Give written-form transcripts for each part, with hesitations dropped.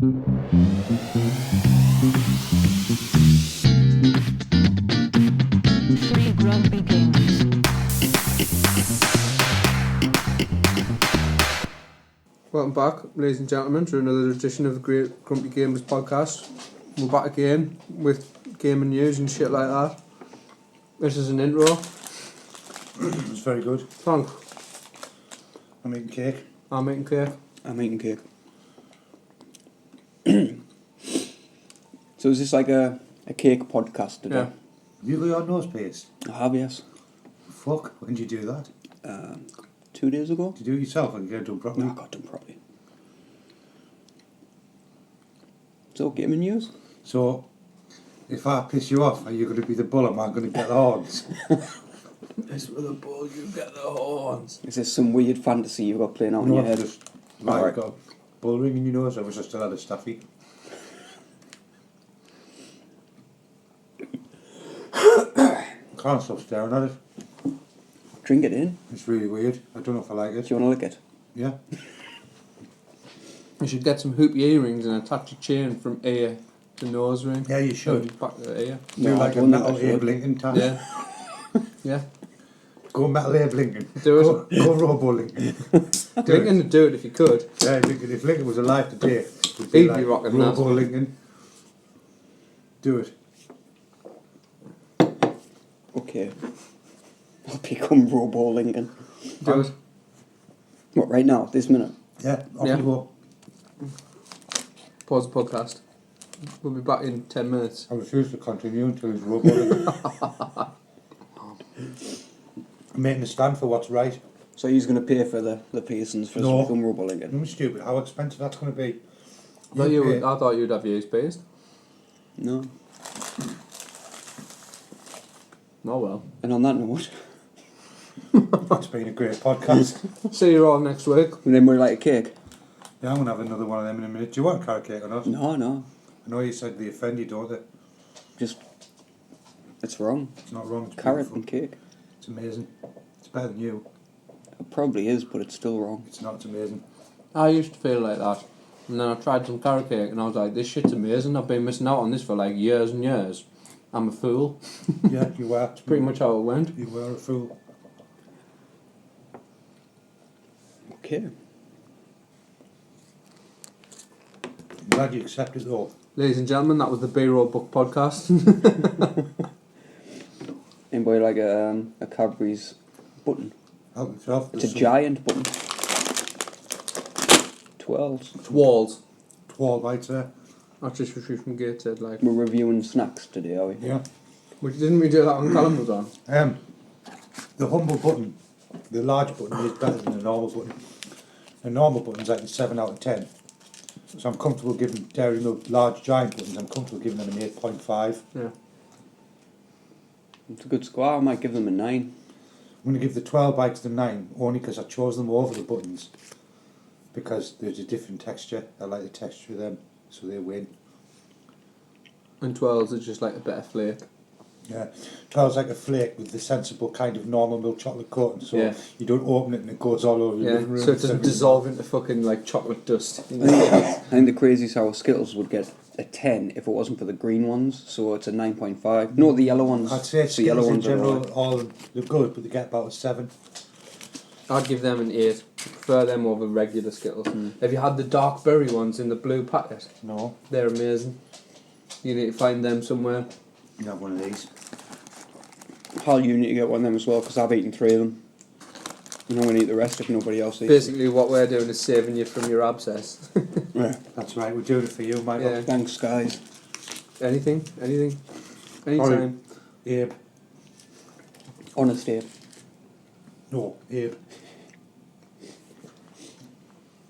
Three Grumpy Gamers. Welcome back, ladies and gentlemen, to another edition of the Great Grumpy Gamers podcast. We're back again with gaming news and shit like that. This is an intro. It's very good. Frank, I'm eating cake. I'm eating cake. I'm eating cake. So is this like a cake podcast today? Yeah. You got your nose pierced? I have, yes. Fuck, when did you do that? 2 days ago? Did you do it yourself and get it done properly? No, I got done properly. So, gaming news? So, if I piss you off, are you going to be the bull or am I going to get the horns? It's with a bull, you get the horns. Is this some weird fantasy you've got playing out in No, your I've head? just like, Alright. got a bull ring in your nose. I wish I still had a staffy. Can't stop staring at it. Drink it in. It's really weird. I don't know if I like Do it. you want to lick it? Yeah. You should get some hoopy earrings and attach a chain from ear to nose ring. Yeah, you should. And back to the ear. Do No, like I a don't think metal I should. Abe Lincoln type. Yeah. Yeah. Go metal Abe Lincoln. Do it. Go Robo Lincoln. Lincoln would do it if you could. Yeah, if Lincoln was alive today, he'd be He'd like be rocking that. Robo Lincoln. Do it. Okay. I'll become Robo Lincoln. Do it. What, right now, this minute? Yeah, off Yeah. you go. Pause the podcast. We'll be back in 10 minutes. I refuse to continue until he's Robo Lincoln. I'm making a stand for what's right. So he's going to pay for the piercings for us No. to become Robo Lincoln? I'm stupid. How expensive that's going to be? I thought you'd have yours based. No. Oh well. And on that note, It's been a great podcast. See you all next week. and then we're like a cake. Yeah, I'm going to have another one of them in a minute. Do you want a carrot cake or not? No. I know you said they offend you, don't they? Just, it's wrong. It's not wrong. It's Carrot beautiful. and cake. It's amazing. It's better than you. It probably is, but it's still wrong. It's not. It's amazing. I used to feel like that. And then I tried some carrot cake and I was like, this shit's amazing. I've been missing out on this for like years and years. I'm a fool. Yeah, you were. That's pretty much how it went. You were a fool. Okay. I'm glad you accepted it though. Ladies and gentlemen, that was the B-Roll Book Podcast. Anybody like a Cadbury's button? Help yourself. It's a giant button. 12s. It's walls. 12 bites there. That's just what you from Gateshead, like. We're reviewing snacks today, are we? Yeah. Didn't we do that on Callum was on? The humble button, the large button is better than the normal button. The normal button's like a 7 out of 10. So I'm comfortable giving Dairy Milk large giant buttons, I'm comfortable giving them an 8.5. Yeah. It's a good score. I might give them a 9. I'm going to give the 12 bites the 9 only because I chose them over the buttons. Because there's a different texture. I like the texture of them, so they win. And 12s are just like a better flake. Yeah, 12's like a flake with the sensible kind of normal milk chocolate coating, so Yeah. you don't open it and it goes all over your Yeah, living room. so it doesn't dissolve into fucking like chocolate dust. I think the Crazy Sour Skittles would get a 10 if it wasn't for the green ones, so it's a 9.5. No, the yellow ones. I'd say the yellow Skittles in ones are general, alright. all they're good, but they get about a 7. I'd give them an 8. I prefer them over regular Skittles. Have you had the dark berry ones in the blue packet? No, They're amazing. You need to find them somewhere. you have one of these. Hal, you need to get one of them as well, because I've eaten 3 of them. And I'm going to eat the rest if nobody else eats. Basically, what we're doing is saving you from your abscess. Yeah. That's right, we're doing it for you, Michael. Yeah. Thanks, guys. Anything? Anytime. Abe. Honest Abe. No, Abe.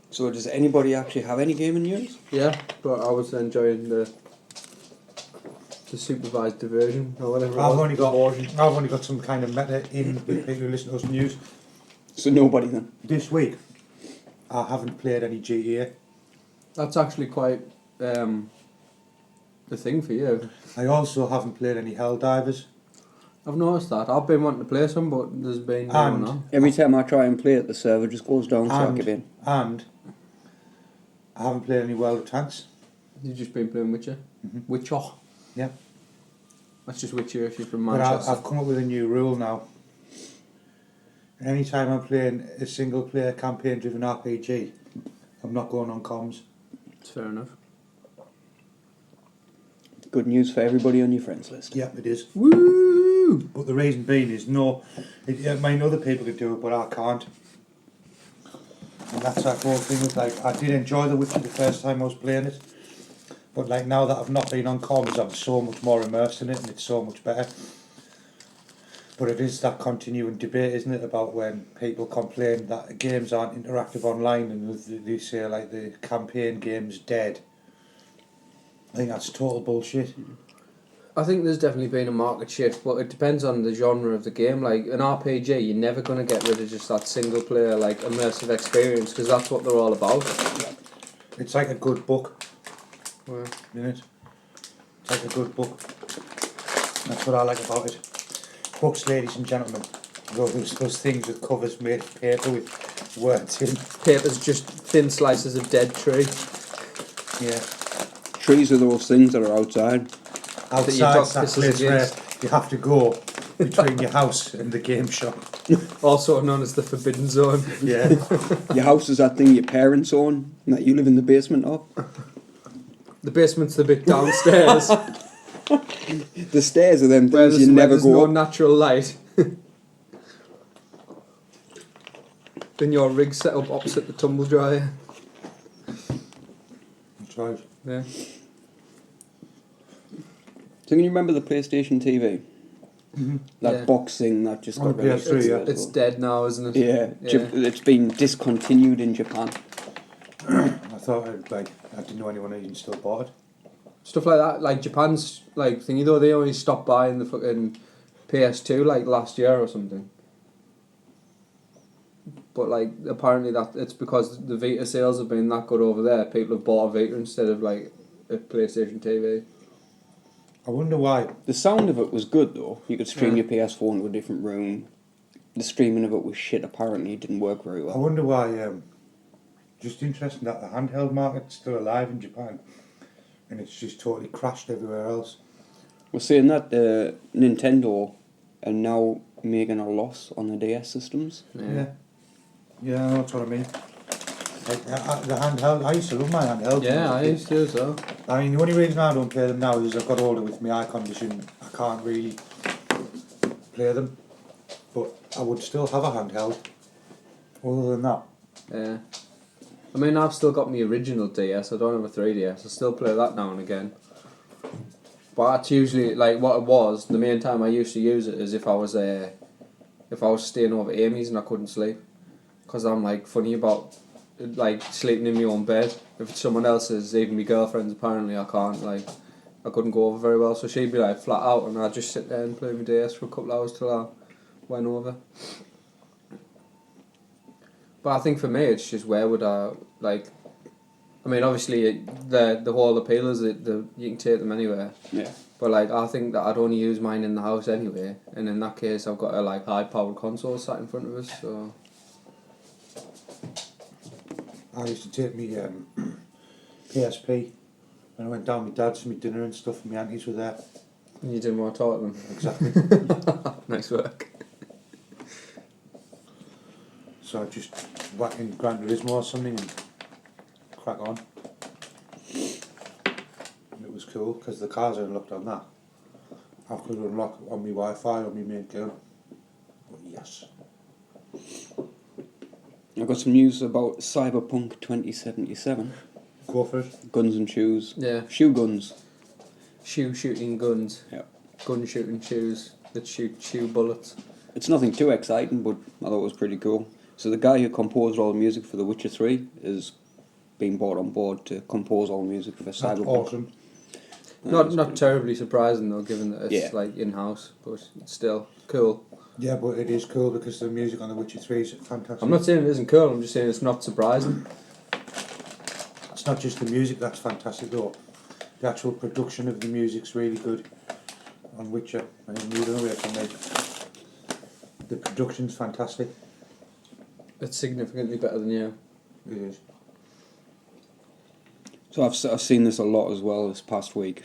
So does anybody actually have any gaming news? Yeah, but I was enjoying the supervised diversion or whatever. I've only got some kind of meta in with people who listen to us news. So nobody then? This week, I haven't played any GTA. That's actually quite the thing for you. I also haven't played any Helldivers. I've noticed that. I've been wanting to play some, but there's been no one And on. Every time I try and play it, the server just goes down, so I give in. And I haven't played any World of Tanks. You've just been playing Witcher? Mhm. Witcher? Yeah. That's just Witcher if you're from But Manchester. I've come up with a new rule now. Anytime I'm playing a single player campaign driven RPG, I'm not going on comms. It's fair enough. Good news for everybody on your friends list. Yeah, it is. Woo! But the reason being is I mean, other people could do it, but I can't. And that's that whole thing with like, I did enjoy The Witcher the first time I was playing it. But like now that I've not been on comms, I'm so much more immersed in it and it's so much better. But it is that continuing debate, isn't it, about when people complain that games aren't interactive online and they say like the campaign game's dead. I think that's total bullshit. I think there's definitely been a market shift, but it depends on the genre of the game. Like an RPG, you're never going to get rid of just that single player, like immersive experience, because that's what they're all about. It's like a good book, Well, isn't it? It's like a good book. That's what I like about it. Books, ladies and gentlemen. Those things with covers made of paper with words in. paper's just thin slices of dead tree. Yeah. Trees are those things that are outside. That your dog Outside's that pisses place where against. you have to go between your house and the game shop. Also known as the Forbidden Zone. Yeah. Your house is that thing your parents own and that you live in the basement of. The basement's the bit downstairs The stairs are them where things you where never there's go no up. natural light. Then your rig set up opposite the tumble dryer. That's right. Yeah. So can you remember the PlayStation TV? Mm-hmm. That Yeah. box thing that just On got the released. PS3, yeah. It's dead now, isn't it? Yeah, it's been discontinued in Japan. I thought I didn't know anyone even still bought it. Stuff like that, like Japan's like thingy though, they only stopped buying the fucking PS2 like last year or something. But like apparently that it's because the Vita sales have been that good over there. People have bought a Vita instead of like a PlayStation TV. I wonder why. The sound of it was good though. You could stream Yeah. your PS4 into a different room. The streaming of it was shit. Apparently, it didn't work very I well. wonder why. Just interesting that the handheld market's still alive in Japan, and it's just totally crashed everywhere else. We're saying that Nintendo are now making a loss on the DS systems. Yeah, that's what I mean. Like, the handheld, I used to love my handheld. Yeah, I used to as well. I mean, the only reason I don't play them now is I've got older with my eye condition. I can't really play them, but I would still have a handheld. Other than that, Yeah. I mean, I've still got my original DS. I don't have a 3DS. I still play that now and again. But that's usually like what it was. The main time I used to use it is if I was staying over at Amy's and I couldn't sleep, because I'm like funny about like sleeping in my own bed. If it's someone else's, even my girlfriend's, apparently I can't like. I couldn't go over very well, so she'd be like flat out, and I'd just sit there and play my DS for a couple of hours till I went over. But I think for me, it's just where would I like? I mean, obviously, the whole appeal is that you can take them anywhere. Yeah. But like, I think that I'd only use mine in the house anyway, and in that case, I've got a like high-powered console sat in front of us. So I used to take me PSP when I went down with my dad's for my dinner and stuff, and my aunties were there. you didn't want to talk to them. Exactly. Nice work. So I just whack in Gran Turismo or something and crack on. And it was cool because the cars are unlocked on that. I could unlock on my Wi-Fi on my main game. But yes. I've got some news about Cyberpunk 2077. Go for it. Guns and shoes. Yeah, Shoe guns. shoe shooting guns. Yeah. Gun shooting shoes that shoot shoe bullets. It's nothing too exciting, but I thought it was pretty cool. So the guy who composed all the music for The Witcher 3 is being brought on board to compose all the music for That's Cyberpunk. awesome. Not terribly surprising though, given that it's Yeah. like in house, but it's still cool. Yeah, but it is cool because the music on The Witcher 3 is fantastic. I'm not saying it isn't cool. I'm just saying it's not surprising. It's not just the music that's fantastic though. The actual production of the music's really good on Witcher. I didn't move away from it. The production's fantastic. It's significantly better than you. It is. So I've seen this a lot as well this past week.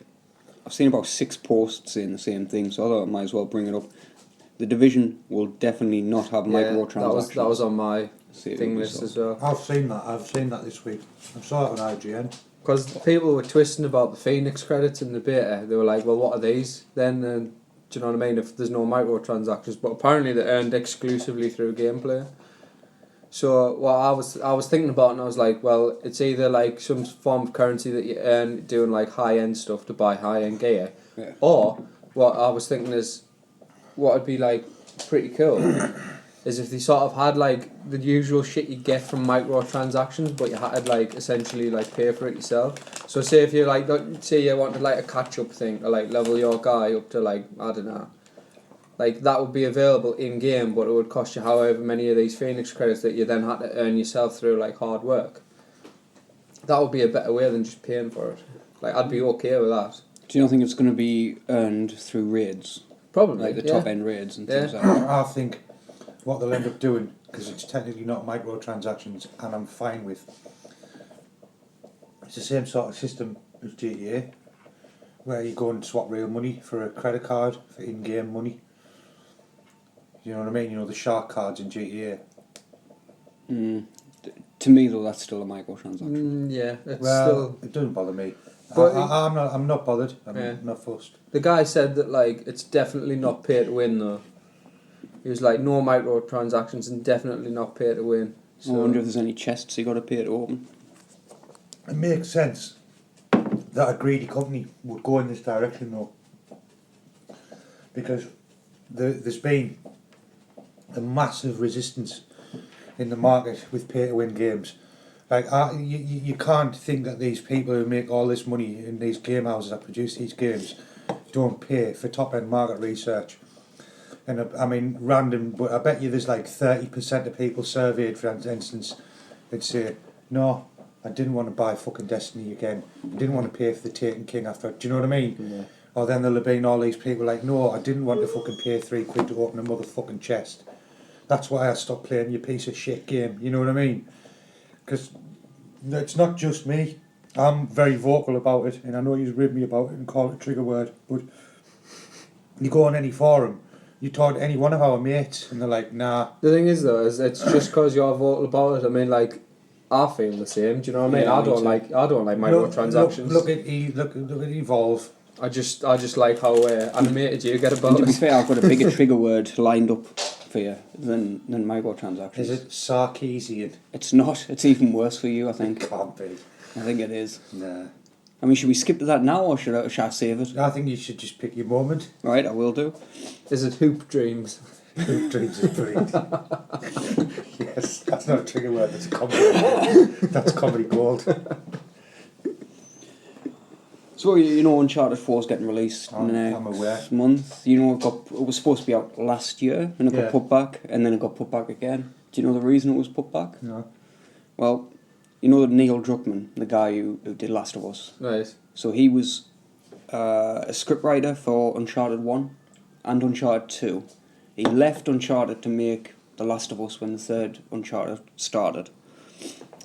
I've seen about 6 posts saying the same thing, so I thought I might as well bring it up. The Division will definitely not have microtransactions. that was on my See it thing with list yourself. as well. I've seen that this week. I saw it on IGN. Because people were twisting about the Phoenix credits in the beta. They were like, well, what are these then? And do you know what I mean? If there's no microtransactions. But apparently they're earned exclusively through gameplay. So what I was thinking about, and I was like, well, it's either like some form of currency that you earn doing like high-end stuff to buy high-end gear. Yeah. Or what I was thinking is, what would be like pretty cool is if they sort of had like the usual shit you get from microtransactions, but you had to like essentially like pay for it yourself. So say if you like, say you wanted like a catch-up thing or like level your guy up to like, I don't know, like that would be available in game, but it would cost you however many of these Phoenix credits that you then had to earn yourself through like hard work. That would be a better way than just paying for it. Like I'd be okay with that. Do you not think it's going to be earned through raids? Probably, Like the yeah. top end raids and Yeah. things like that? I think what they'll end up doing, because it's technically not microtransactions, and I'm fine with, it's the same sort of system as GTA, where you go and swap real money for a credit card, for in-game money. You know what I mean? You know the shark cards in GTA. To me, though, that's still a microtransaction. Yeah, it's Well, still. it doesn't bother me. But I'm not bothered. I'm Yeah. not fussed. The guy said that like it's definitely not pay to win though. He was like no microtransactions and definitely not pay to win. I wonder if there's any chests you got to pay to open. It makes sense that a greedy company would go in this direction though, because there's been a massive resistance in the market with pay-to-win games. Like, you can't think that these people who make all this money in these game houses that produce these games don't pay for top-end market research. And I mean, random, but I bet you there's like 30% of people surveyed, for instance, they'd say, no, I didn't want to buy fucking Destiny again. I didn't want to pay for the Taken King after. Do you know what I mean? Yeah. Or then there'll have been all these people like, no, I didn't want to fucking pay £3 to open a motherfucking chest. That's why I stopped playing your piece of shit game. You know what I mean? Because it's not just me. I'm very vocal about it, and I know you rib me about it and call it a trigger word, but you go on any forum, you talk to any one of our mates, and they're like, nah. The thing is though, is it's just because you're vocal about it. I mean, like I feel the same. Do you know what I mean? Yeah, I me don't too. like microtransactions. Look at Evolve. I just like how animated you get And about to be it. fair, I've got a bigger trigger word lined up for you than microtransactions. Is it Sarkeesian? It's not. It's even worse for you, I think. Can't be. I think it is. Nah. I mean, should we skip to that now, or should I save it? I think you should just pick your moment. Right, I will do. Is it hoop dreams? Hoop dreams is brilliant. Yes, that's not a trigger word, that's a comedy. That's comedy gold. So you know, Uncharted 4 is getting released I'm next aware. month. You know, it was supposed to be out last year, and it Yeah. got put back, and then it got put back again. Do you know the reason it was put back? No. Well, you know Neil Druckmann, the guy who did Last of Us. Right. So he was a scriptwriter for Uncharted 1 and Uncharted 2. He left Uncharted to make The Last of Us when the third Uncharted started.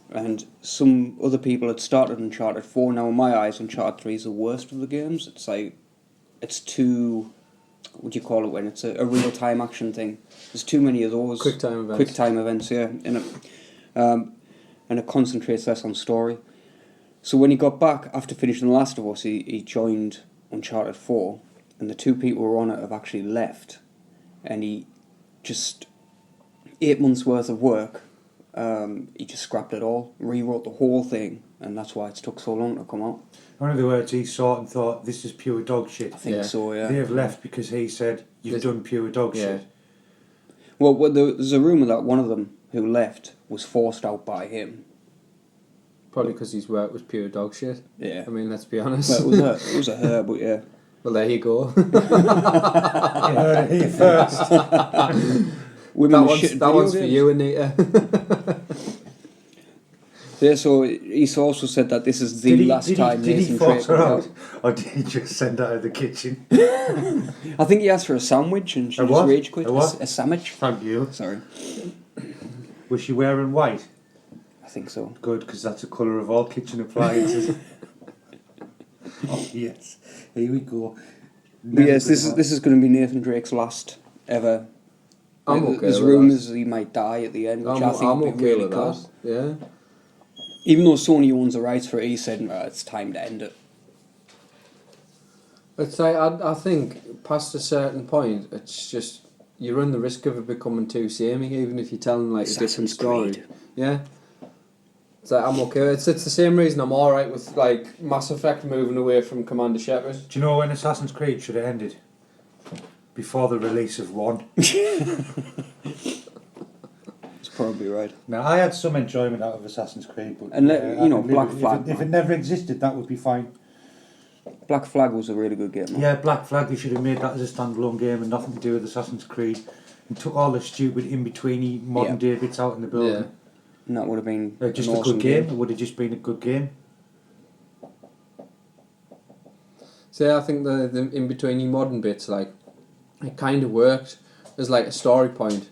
And some other people had started Uncharted 4. Now, in my eyes, Uncharted 3 is the worst of the games. It's like, it's too, what do you call it when it's a real-time action thing? There's too many of those. Quick time events. Quick time events, yeah. And it concentrates less on story. So when he got back after finishing The Last of Us, he joined Uncharted 4, and the two people who were on it have actually left. And he just, 8 months worth of work, he just scrapped it all, rewrote the whole thing, and that's why it's took so long to come out. One of the words he saw and thought, this is pure dog shit. I think Yeah. so, yeah. They have left because he said, you've This- done pure dog Yeah. shit. Well, there's a rumour that one of them who left was forced out by him. Probably because his work was pure dog shit. Yeah. I mean, let's be honest. Well, it was a her, but yeah. Well, there you go. You heard it here first. Women that are shit at that video one's for games. you, Anita. Yeah, so he's also said that this is the last time did he Nathan force Drake her will out? Or did he just send her out of the kitchen? I think he asked for a sandwich and she A just what? rage quit. A what? A sandwich. Thank you. Sorry. Was she wearing white? I think so. Good, because that's the colour of all kitchen appliances. Oh yes, here we go. But yes, this is going to be Nathan Drake's last ever. I'm Like, okay there's with rumours he might die at the end, which I think I'm would be okay really with cool. that. Yeah. Even though Sony owns the rights for it, he said it's time to end it. It's like I think past a certain point, it's just you run the risk of it becoming too samey, even if you're telling like a different Assassin's story. Creed. Yeah. It's like I'm okay. It's the same reason I'm alright with like Mass Effect moving away from Commander Shepard. Do you know when Assassin's Creed should have ended? Before the release of 1. It's probably right. Now, I had some enjoyment out of Assassin's Creed, but And I you know, could live Black with it. Flag, If it man. never existed, that would be fine. Black Flag was a really good game. Man. Yeah, Black Flag, they should have made that as a standalone game and nothing to do with Assassin's Creed. And took all the stupid in-betweeny modern day bits out in the building. And that would have been Just an a awesome good game. It would have just been a good game. So I think the in between modern bits, like it kind of worked as like a story point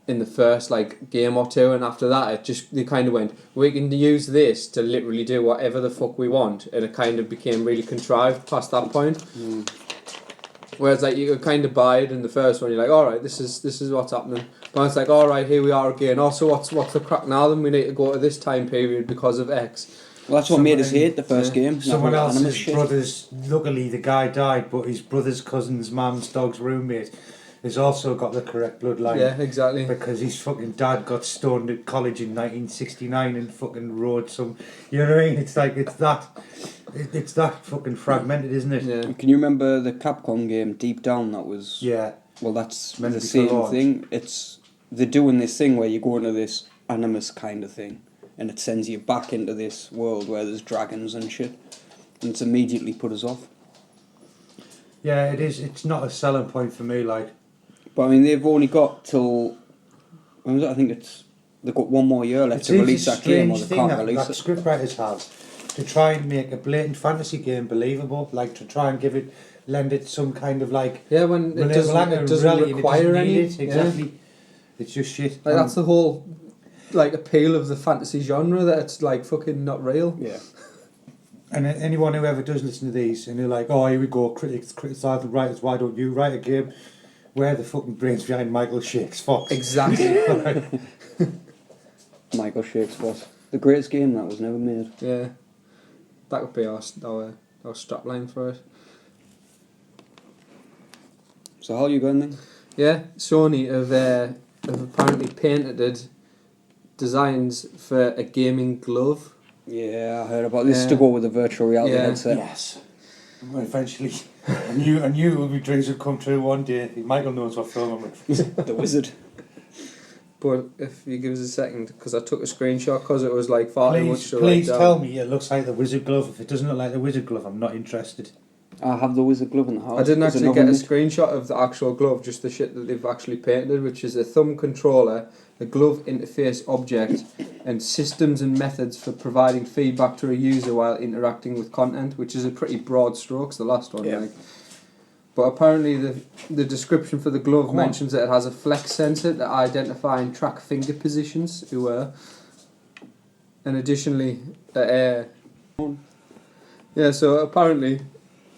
in the first like game or two, and after that it just they kind of went, we can use this to literally do whatever the fuck we want, and it kind of became really contrived past that point. Whereas like you could kind of buy it in the first one, you're like, all right, this is what's happening. But it's like, all right, here we are again. Also, what's the crack now? Then we need to go to this time period because of X. Well, that's what made us hate the first Yeah. game. Someone That whole Animus else's shit. brother's, luckily the guy died, but his brother's cousin's mum's dog's roommate has also got the correct bloodline. Yeah, exactly. Because his fucking dad got stoned at college in 1969 and fucking wrote some. You know what I mean? It's like it's that fucking fragmented, isn't it? Yeah. Can you remember the Capcom game Deep Down? That was Yeah. well, that's Meant the to be for same launch. thing. They're doing this thing where you go into this Animus kind of thing, and it sends you back into this world where there's dragons and shit, and it's immediately put us off. Yeah, it is. It's not a selling point for me. Like, But I mean, they've only got till when was it? I think they've got one more year left it's to release a that game, or strange they thing can't that, release that it. scriptwriters have to try and make a blatant fantasy game believable. Like to try and lend it some kind of like. Yeah, when it doesn't reality, require need any. it, exactly. It's just shit. Like that's the whole like appeal of the fantasy genre, that it's like fucking not real. Yeah. And anyone who ever does listen to these and they're like, oh, here we go, critics criticise the writers, why don't you write a game? Where are the fucking brains behind Michael Shakes Fox? Exactly. Michael Shakes was the greatest game that was never made. Yeah, that would be our strapline for it. So how you going then? Yeah, Sony have apparently patented designs for a gaming glove. Yeah, I heard about this Yeah. to go with the virtual reality Yeah. headset. Yes. Well, eventually, I knew my dreams would come true one day. Michael knows what film I'm in. The Wizard. But if you give us a second, because I took a screenshot because it was like far too much Please, to please write tell down. me it looks like the Wizard Glove. If it doesn't look like the Wizard Glove, I'm not interested. I have the Wizard glove in the house. I didn't There's actually another get a one. screenshot of the actual glove, just the shit that they've actually painted, which is a thumb controller, a glove interface object, and systems and methods for providing feedback to a user while interacting with content, which is a pretty broad strokes, the last one. Yeah. Like. But apparently the description for the glove Come on. mentions that it has a flex sensor to identify and track finger positions, and additionally, yeah, so apparently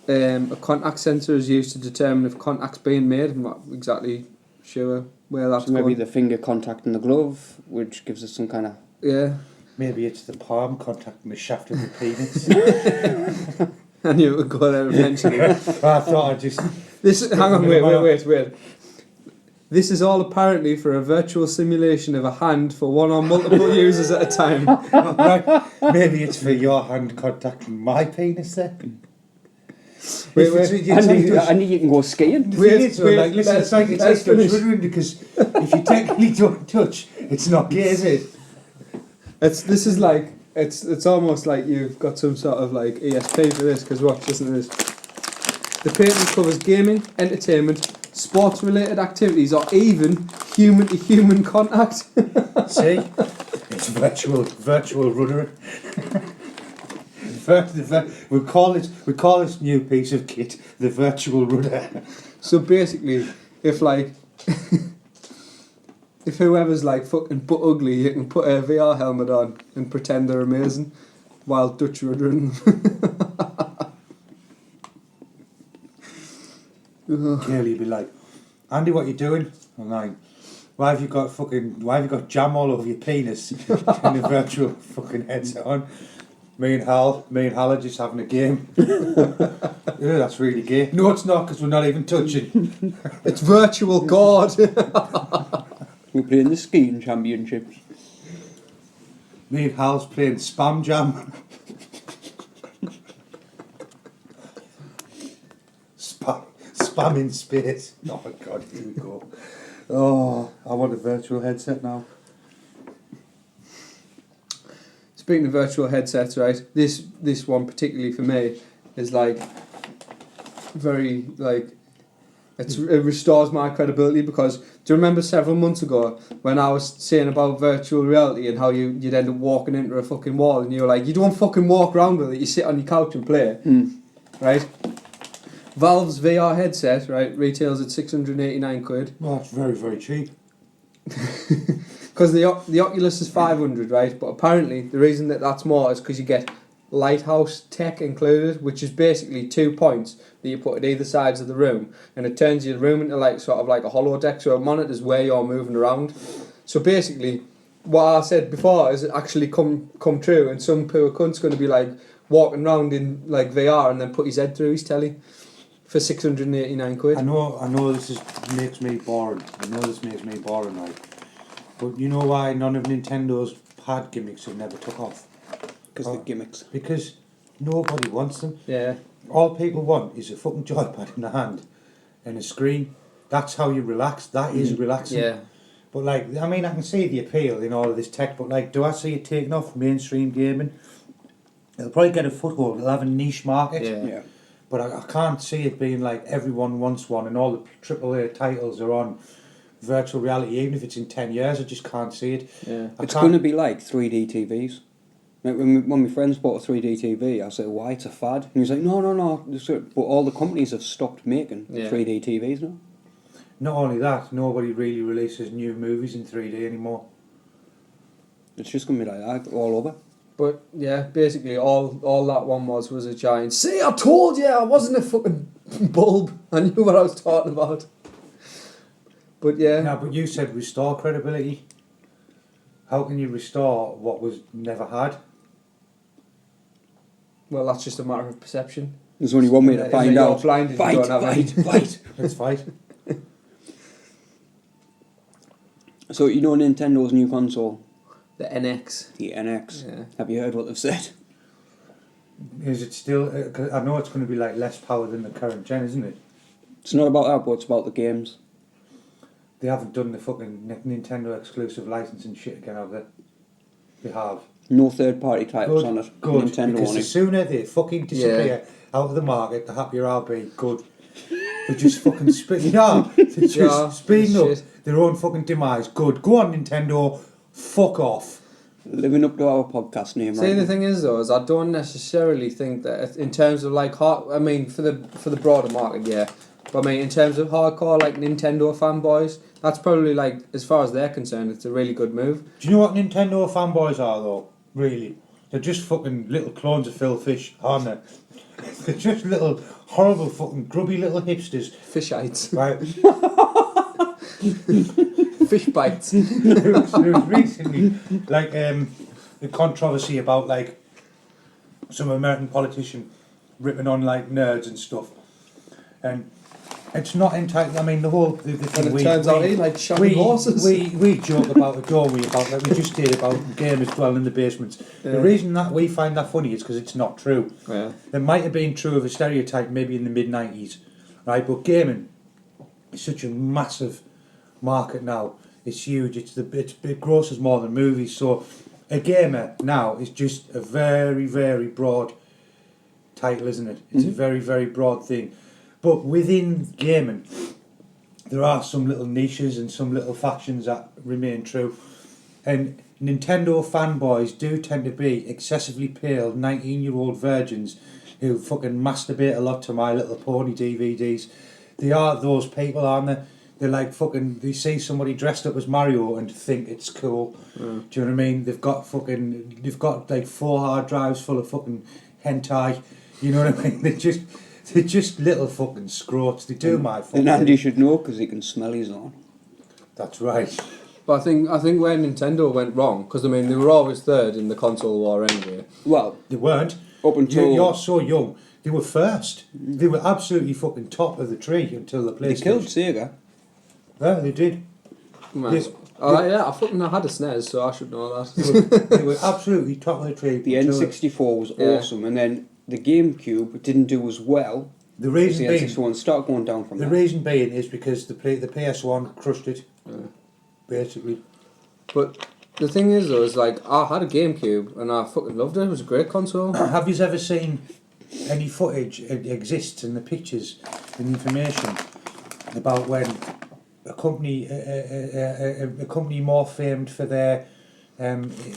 a contact sensor is used to determine if contact's being made. I'm not exactly sure where that's So maybe going. the finger contact in the glove, which gives us some kind of. Yeah, Maybe it's the palm contacting the shaft of the penis. I knew it would go there eventually. I thought I'd just... Hang on, wait. This is all apparently for a virtual simulation of a hand for one or multiple users at a time. Right, maybe it's for your hand contacting my penis then. Wait, If it's- wait. it's like And you can go skiing. The Wait, thing is, though, wait, like, listen, let's- it's let's like finish. touching, because if you technically don't touch, it's not gay, is it? This is like it's almost like you've got some sort of like ESP for this, because watch, listen to this. The patent covers gaming, entertainment, sports related activities, or even human to human contact. See, it's virtual rudder. We call this new piece of kit the virtual rudder. So basically, if like if whoever's like fucking butt ugly, you can put a VR helmet on and pretend they're amazing while Dutch ruddering them. Clearly, be like, Andy, what you doing? I'm like, why have you got jam all over your penis and a virtual fucking headset on? Me and Hal are just having a game. Yeah, that's really gay. No, it's not, because we're not even touching. It's virtual God. We're playing the skiing championships. Me and Hal's playing Spam Jam. Spam in space. Oh my god, here we go. Oh, I want a virtual headset now. Speaking of virtual headsets, right? This one particularly for me is like very like it restores my credibility, because do you remember several months ago when I was saying about virtual reality and how you'd end up walking into a fucking wall and you were like, you don't fucking walk around with it, you sit on your couch and play, right? Valve's VR headset, right, retails at 689 quid. Well, that's very, very cheap. Because the Oculus is 500, right? But apparently the reason that's more is because you get Lighthouse tech included, which is basically 2 points that you put at either sides of the room, and it turns your room into like sort of like a holodeck, so it monitors where you're moving around. So basically, what I said before is actually come true, and some poor cunt's going to be like walking around in like VR and then put his head through his telly for 689 quid. I know this makes me boring. Right? But you know why none of Nintendo's pad gimmicks have never took off? Because they're gimmicks. Because nobody wants them. Yeah. All people want is a fucking joypad in the hand and a screen. That's how you relax. That is relaxing. Yeah. But like, I mean, I can see the appeal in all of this tech, but like, do I see it taking off mainstream gaming? It'll probably get a foothold. It'll have a niche market. Yeah. But I can't see it being like everyone wants one and all the AAA titles are on virtual reality, even if it's in 10 years. I just can't see it. Yeah. It's going to be like 3D TVs. Like when my friends bought a 3D TV, I said, why, it's a fad? And he was like, no. But all the companies have stopped making 3D TVs now. Not only that, nobody really releases new movies in 3D anymore. It's just going to be like that all over. But yeah, basically all that one was a giant. See, I told you I wasn't a fucking bulb. I knew what I was talking about. But yeah. No, but you said restore credibility. How can you restore what was never had? Well, that's just a matter of perception. There's only one way to find out. Blind and you don't have any. Fight. Let's fight. So, you know Nintendo's new console? The NX. The NX. Yeah. Have you heard what they've said? Is it still... 'cause I know it's going to be like less power than the current gen, isn't it? It's not about that, but it's about the games. They haven't done the fucking Nintendo exclusive licensing shit again, have they? They have. No third-party titles on it. Good, Nintendo because on the it. sooner they fucking disappear out of the market, the happier I'll be. Good. They're just fucking they're just speeding up their own fucking demise. Good. Go on, Nintendo. Fuck off. Living up to our podcast name, See, right? the thing is though, is I don't necessarily think that in terms of like I mean, for the broader market, yeah. But I mean, in terms of hardcore like Nintendo fanboys, that's probably like, as far as they're concerned, it's a really good move. Do you know what Nintendo fanboys are though? Really? They're just fucking little clones of Phil Fish, aren't they? They're just little horrible fucking grubby little hipsters. Fishites. Right? Fish bites. There was recently like a controversy about like some American politician ripping on like nerds and stuff, and it's not entirely. I mean, the thing. And it turns out he likes shiny horses. We joke about it, don't we? About like we just did about gamers dwelling in the basements. Yeah. The reason that we find that funny is because it's not true. Yeah. It might have been true of a stereotype maybe in the mid-90s, right? But gaming is such a massive market now. It's huge. It grosses more than movies. So a gamer now is just a very, very broad title, isn't it? It's a very, very broad thing. But within gaming, there are some little niches and some little factions that remain true. And Nintendo fanboys do tend to be excessively pale 19-year-old virgins who fucking masturbate a lot to My Little Pony DVDs. They are those people, aren't they? They're like fucking. They see somebody dressed up as Mario and think it's cool. Do you know what I mean? They've got like 4 hard drives full of fucking hentai. You know what I mean? They're just little fucking scroats. They do my fucking. And Andy should know because he can smell his own. That's right. But I think where Nintendo went wrong, because I mean they were always third in the console war anyway. Well, They weren't. up until You're so young. They were first. They were absolutely fucking top of the tree until the they PlayStation. killed Sega. Yeah, they did. Right. Yeah, I had a SNES, so I should know They that. were, they were absolutely top of the tree. The until- N64 was Yeah. awesome, and then the GameCube didn't do as well. The as reason the being, N61 started going down from the there. reason being is because the PS1 crushed it. Basically. But the thing is though, is like I had a GameCube and I fucking loved it. It was a great console. Have you ever seen any footage? It exists in the pictures and information about when a company, a company more famed for their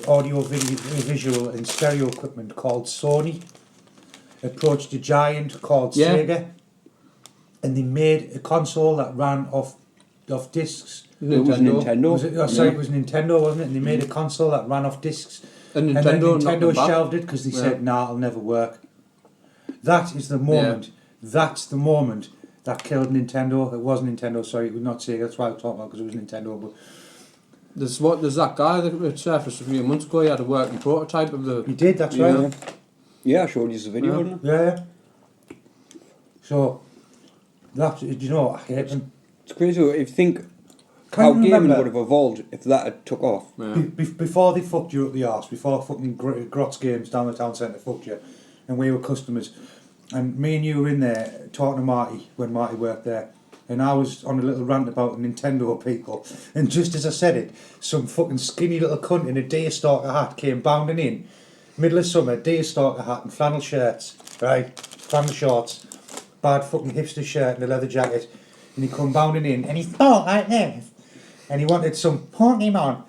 audio, video, visual, and stereo equipment called Sony, approached a giant called Yeah. Sega, and they made a console that ran off discs. It was Nintendo. Was it, sorry, it was Nintendo, wasn't it? And they made a console that ran off discs. And And then Nintendo, knocked Nintendo them back. shelved it because they Yeah. said, nah, it'll never work. That is the moment. That's the moment that killed Nintendo. It was Nintendo, sorry, it was not Sega. That's why I was talking about, because it was Nintendo. But There's that guy that surfaced a few months ago. He had a working prototype of the. he did, that's Yeah. right. Yeah, I showed you the video, Yeah. didn't I? Yeah. So, that, you know, I hate them. It's crazy if you think Can how you gaming remember- would have evolved if that had took off. Yeah. Before they fucked you up the arse, before fucking Grotz Games down the town centre fucked you, and we were customers, and me and you were in there talking to Marty when Marty worked there, and I was on a little rant about Nintendo people, and just as I said it, some fucking skinny little cunt in a deerstalker hat came bounding in, middle of summer, deerstalker hat and flannel shirts, right, flannel shorts, bad fucking hipster shirt and a leather jacket, and he come bounding in, and he thought like this, and he wanted some Pokemon.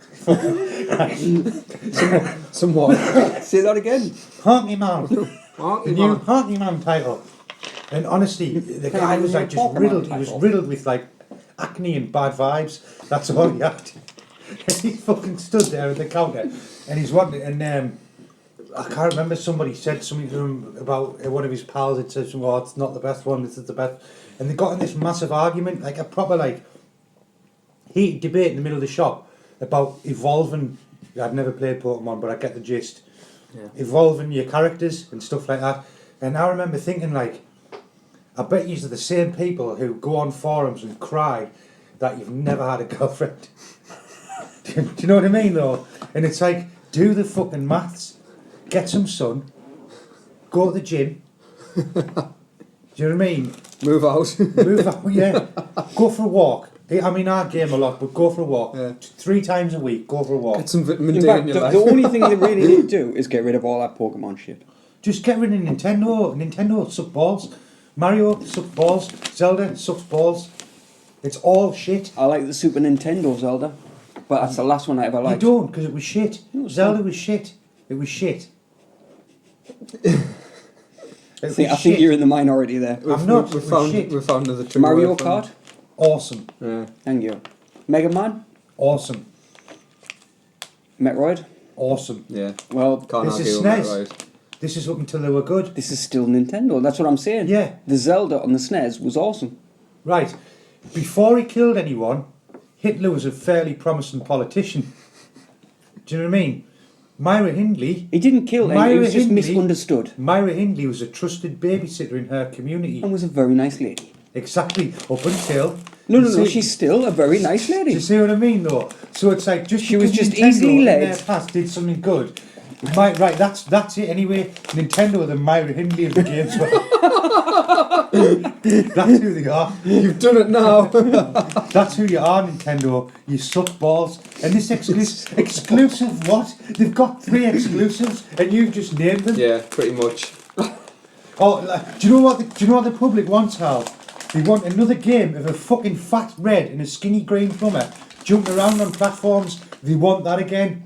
Somewhat. Say that again. Pokemon. The new Pokemon. Pokemon title. And honestly, the guy was like just Pokemon riddled. He was title. riddled with like acne and bad vibes. That's all he had. And he fucking stood there at the counter, and he's wanting. And I can't remember. Somebody said something to him about one of his pals. Had said, "Oh, it's not the best one. This is the best." And they got in this massive argument, like a proper like heated debate in the middle of the shop about evolving. I'd never played Pokemon, but I get the gist. Yeah. Evolving your characters and stuff like that. And I remember thinking, like, I bet these are the same people who go on forums and cry that you've never had a girlfriend. Do you know what I mean, though? And it's like, do the fucking maths, get some sun, go to the gym. Do you know what I mean? Move out. Move out, yeah. Go for a walk. I mean, I game a lot, but go for a walk. Yeah. 3 times a week, go for a walk. Get some vitamin In D fact, in the, your life. the only thing they really need to do is get rid of all that Pokemon shit. Just get rid of Nintendo. Nintendo suck balls. Mario sucks balls. Zelda sucks balls. It's all shit. I like the Super Nintendo Zelda, but that's the last one I ever I liked. don't, because it was shit. No, it's Zelda not. was shit. It was shit. I think you're in the minority there. I'm not. We It was found shit. we found another true Mario word from- Kart? Awesome. Yeah. Thank you. Mega Man? Awesome. Metroid? Awesome. Yeah. Well, Can't This argue is with that, SNES. right? This is up until they were good. this is still Nintendo. That's what I'm saying. Yeah. The Zelda on the SNES was awesome. Right. Before he killed anyone, Hitler was a fairly promising politician. Do you know what I mean? Myra Hindley. He didn't kill anyone, he Myra was just Hindley- misunderstood. Myra Hindley was a trusted babysitter in her community. And was a very nice lady. Exactly. Up until. No, You no, no, see- she's still a very nice Do you lady. see what I mean, though? So it's like just She was because just Nintendo easily in led. their past did something good. Right, that's it anyway. Nintendo are the Myra Hindley of the games. That's who they are. You've done it now. That's who you are, Nintendo. You suck balls. And this exclusive what? They've got 3 exclusives, and you've just named them. Yeah, pretty much. Oh, like, do you know what? Do you know what the public wants, Hal? They want another game of a fucking fat red and a skinny green plumber jumping around on platforms. They want that again.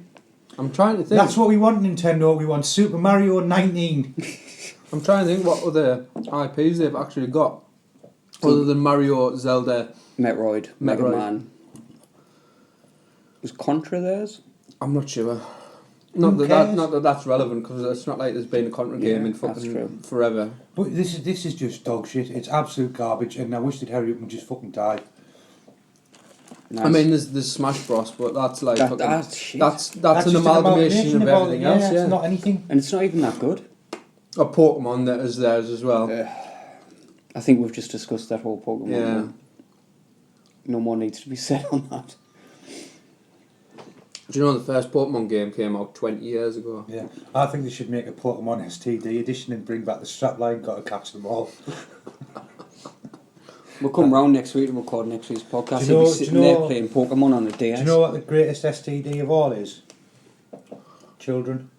I'm trying to think. That's what we want, Nintendo. We want Super Mario 19. I'm trying to think what other IPs they've actually got. Other than Mario, Zelda, Metroid, Mega Metroid. Man. Was Contra theirs? I'm not sure. Who cares? Not that that's relevant because it's not like there's been a Contra game in that's fucking true. forever. But this is just dog shit. It's absolute garbage, and I wish they'd hurry up and just fucking die. Nice. I mean, there's Smash Bros, but that's like fucking, that's shit. that's an just amalgamation of everything else. It's Yeah, not anything. And it's not even that good. a Pokemon that is theirs as well. I think we've just discussed that whole Pokemon Yeah. thing. No more needs to be said on that. Do you know the first Pokemon game came out 20 years ago? Yeah, I think they should make a Pokemon STD edition and bring back the strapline. Got to catch them all. We'll come round next week to record next week's podcast. Do you know- He'll be do sitting you know- there playing Pokemon on the DS. Do you know what the greatest STD of all is? Children.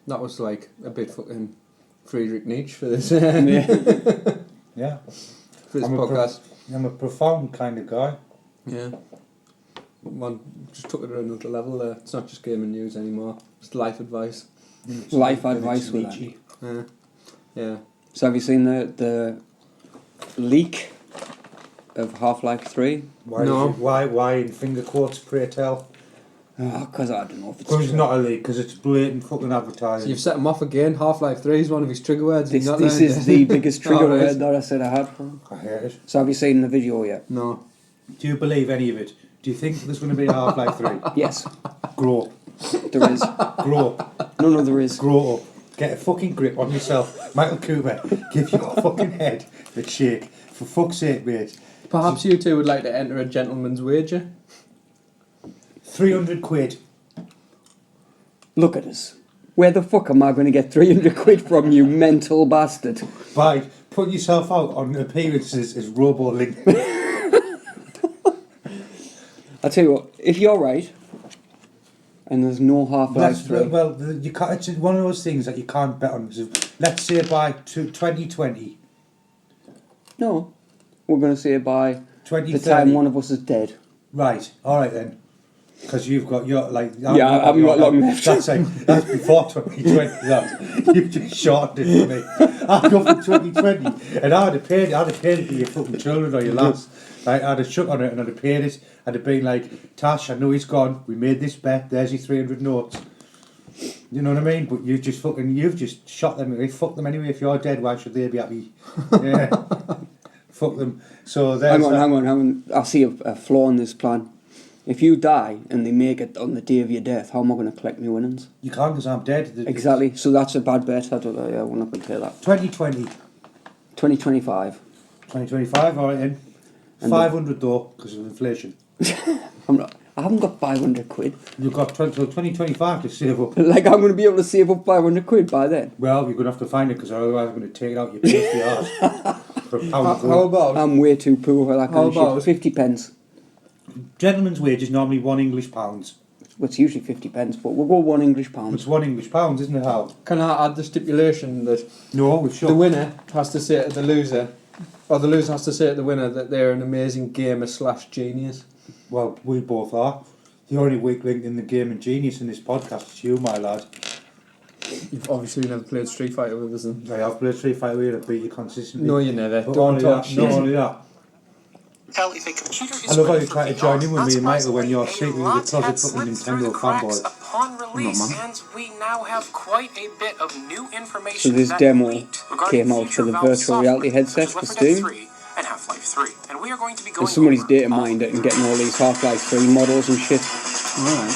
That was like a bit fucking Friedrich Nietzsche for this Yeah. Yeah, for this I'm a pro- podcast. I'm a profound kind of guy. Yeah. One just took it to another level there. It's not just gaming news anymore. It's life advice. Life And advice it's with Nietzsche. Yeah. Yeah. So have you seen the leak of Half-Life 3? Why? No. Why in finger quotes? Pray tell. Because I don't know if it's Because it's true. not a leak. Because it's blatant fucking So advertising. you've set him off again. Half-Life 3 is one of his trigger words. This, He's not this learned is it. the biggest trigger Oh, it is. word that I said I had for him. I hate it. So have you seen the video yet? No. Do you believe any of it? Do you think there's going to be a Half-Life 3? Yes, Grow up. there is. Grow up. No, there is. Grow up. Get a fucking grip on yourself. Michael Cooper, give your fucking head a shake. For fuck's sake, mate. Perhaps you two would like to enter a gentleman's wager. 300 quid. Look at us. Where the fuck am I going to get 300 quid from, you mental bastard? By putting yourself out on appearances as Robo-Link. I'll tell you what, if you're right, and there's no Half-Life 3... Well, you can't, it's one of those things that you can't bet on. So let's say by 2020, No, we're going to say by the 2030. time one of us is dead. Right, alright then. Because you've got your, like... Yeah, I haven't got long left. That's before 2020, that. You've just shortened it for me. I'd go for 2020, and I'd have paid it for your fucking children or your lads. Like, I'd have shook on it and I'd have paid it. I'd have been like, Tash, I know he's gone. We made this bet. There's your 300 notes. You know what I mean? But you've just shot them. Fuck them anyway. If you're dead, why should they be happy? Yeah. Fuck them. So there's Hang on. I see a flaw in this plan. If you die and they make it on the day of your death, how am I going to collect my winnings? You can't because I'm dead. Exactly. So that's a bad bet. I don't know. Yeah, we're not going to pay that. 2020. 2025. 2025, alright then. And 500 though, because of inflation. I haven't got 500 quid. You've got till 2025 to save up. Like, I'm going to be able to save up 500 quid by then. Well, you're going to have to find it because otherwise I'm going to take it out your pasty arse for a pound of How gold. about I'm way too poor for that How kind of about- shit. 50 pence. Gentleman's wage is normally £1 English. Well, it's usually 50 pence, but we'll go £1 It's £1 English, isn't it, Hal? Can I add the stipulation that No, we've shot. the winner has to say to the loser, or the loser has to say to the winner that they're an amazing gamer / genius? Well, we both are. The only weak link in the game and genius in this podcast is you, my lad. You've obviously never played Street Fighter with us. And I have played Street Fighter with you, I've beat you consistently. no, you never. But Don't only talk that, shit. not only that. Tell if a computer is I love how ready you for try to VR. join in with Not me and Michael when surprisingly, you're a secretly the lot closet had fucking slipped through Nintendo the cracks fanboy. upon release, man. and we now have quite a bit of new information. So this that demo leaked regarding came out future for the Valve virtual reality software, headset such as for Left 4 Dead Steam. 3 and Half-Life 3, and we are going to be going And somebody's over data all mined it of and getting all these Half-Life 3 models and shit. Alright.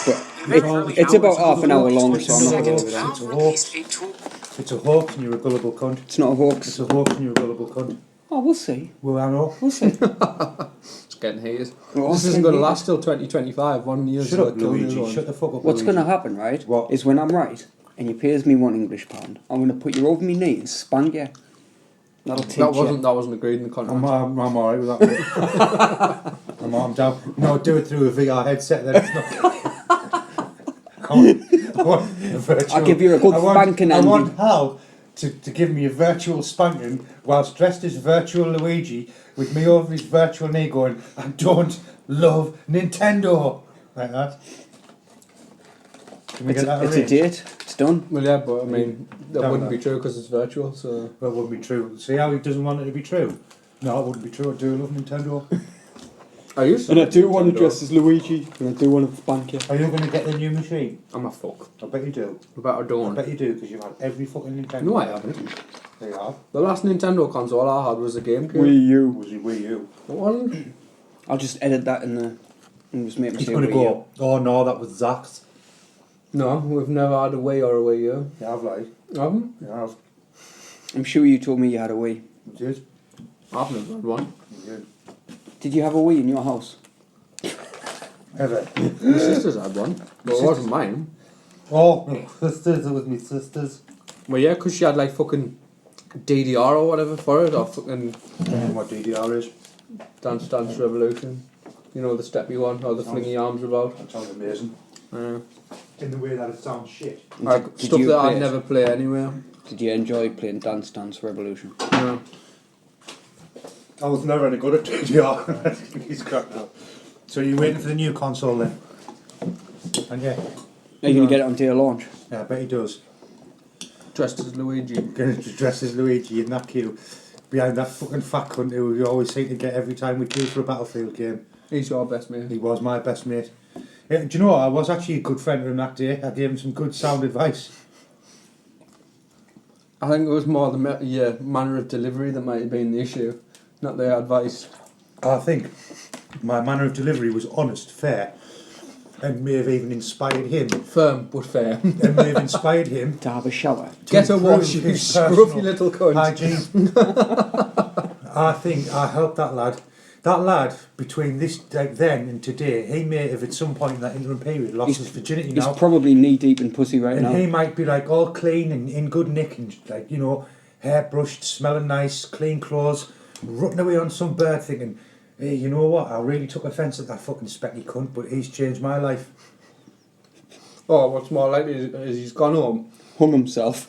But Very early it's about hours half an hour of long, the so I'm not second going to do that. Valve It's a released a tool. It's a hoax and you're a gullible cunt. It's not a It's hoax. a hoax and you're a gullible cunt. Oh, we'll see. Well, I know. We'll see. It's getting heated. Well, This isn't going to last till 2025. 1 year. Shut up, Luigi. Shut the fuck up, What's Luigi. going to happen, right, What? is when I'm right and you pays me £1, I'm going to put you over my knee and spank you. That'll teach That you. wasn't agreed in the contract. I'm alright with that. I'm down. No, do it through a VR headset then. It's not. I want a virtual, I'll give you a good spanking, I Andy. want Hal to give me a virtual spanking whilst dressed as virtual Luigi with me over his virtual knee going, I don't love Nintendo. Like that. Can we It's, get that it's a arranged? date. It's done. Well, yeah, but I mean, that Damn wouldn't that. be true because it's virtual, so... That wouldn't be true. See how he doesn't want it to be true? No, it wouldn't be true. I do love Nintendo. I used to. And I do want to Nintendo. dress as Luigi, and I do want to spank you. Are you going to get the new machine? I'm a fuck. I bet you do. But I I don't. bet you do, because you've had every fucking Nintendo. No, I haven't. There you are. The last Nintendo console I had was a GameCube. Wii U. Was it Wii U? It wasn't. I'll just edit that in the and just make me He's say going to Wii U. go, oh no, that was Zach's. No, we've never had a Wii or a Wii U. Yeah, I've like. Haven't? Yeah, I've. I'm sure you told me you had a Wii. You did. I've never had one. You did. Did you have a Wii in your house? Ever. My sisters had one, but it wasn't mine. Oh, my sisters, it was my sisters. Well, yeah, because she had like fucking DDR or whatever for it, or fucking I don't know what DDR is. Dance Dance Revolution. You know, the steppy one, or the flingy arms about. That sounds amazing. Uh, In the way that it sounds shit. like Did stuff you that play I'd it? never play anywhere. Did you enjoy playing Dance Dance Revolution? No. I was never any good at DDR. He's crap now. So you're waiting for the new console then? And yeah, Are you going to get it on day of launch? yeah, I bet he does. Dressed as Luigi. Going to dress as Luigi in that queue behind that fucking fat cunt who we always seem to get every time we queue for a Battlefield game. He's your best mate. He was my best mate. Yeah, do you know what? I was actually a good friend to him that day. I gave him some good sound advice. I think it was more the manner of delivery that might have been the issue, not the advice. I think my manner of delivery was honest, fair, and may have even inspired him. Firm but fair. And may have inspired him To have a shower? to Get a improve wash, you his scruffy personal little cunt. hygiene. I think I helped that lad. That lad, between this then and today, he may have at some point in that interim period lost his virginity He's now. probably knee deep in pussy right And now. he might be like all clean and in good nick and like, you know, hair brushed, smelling nice, clean clothes, rutting away on some bird thinking, hey, you know what, I really took offence at that fucking specky cunt, but he's changed my life. Oh, what's more likely is he's gone home. Hung himself.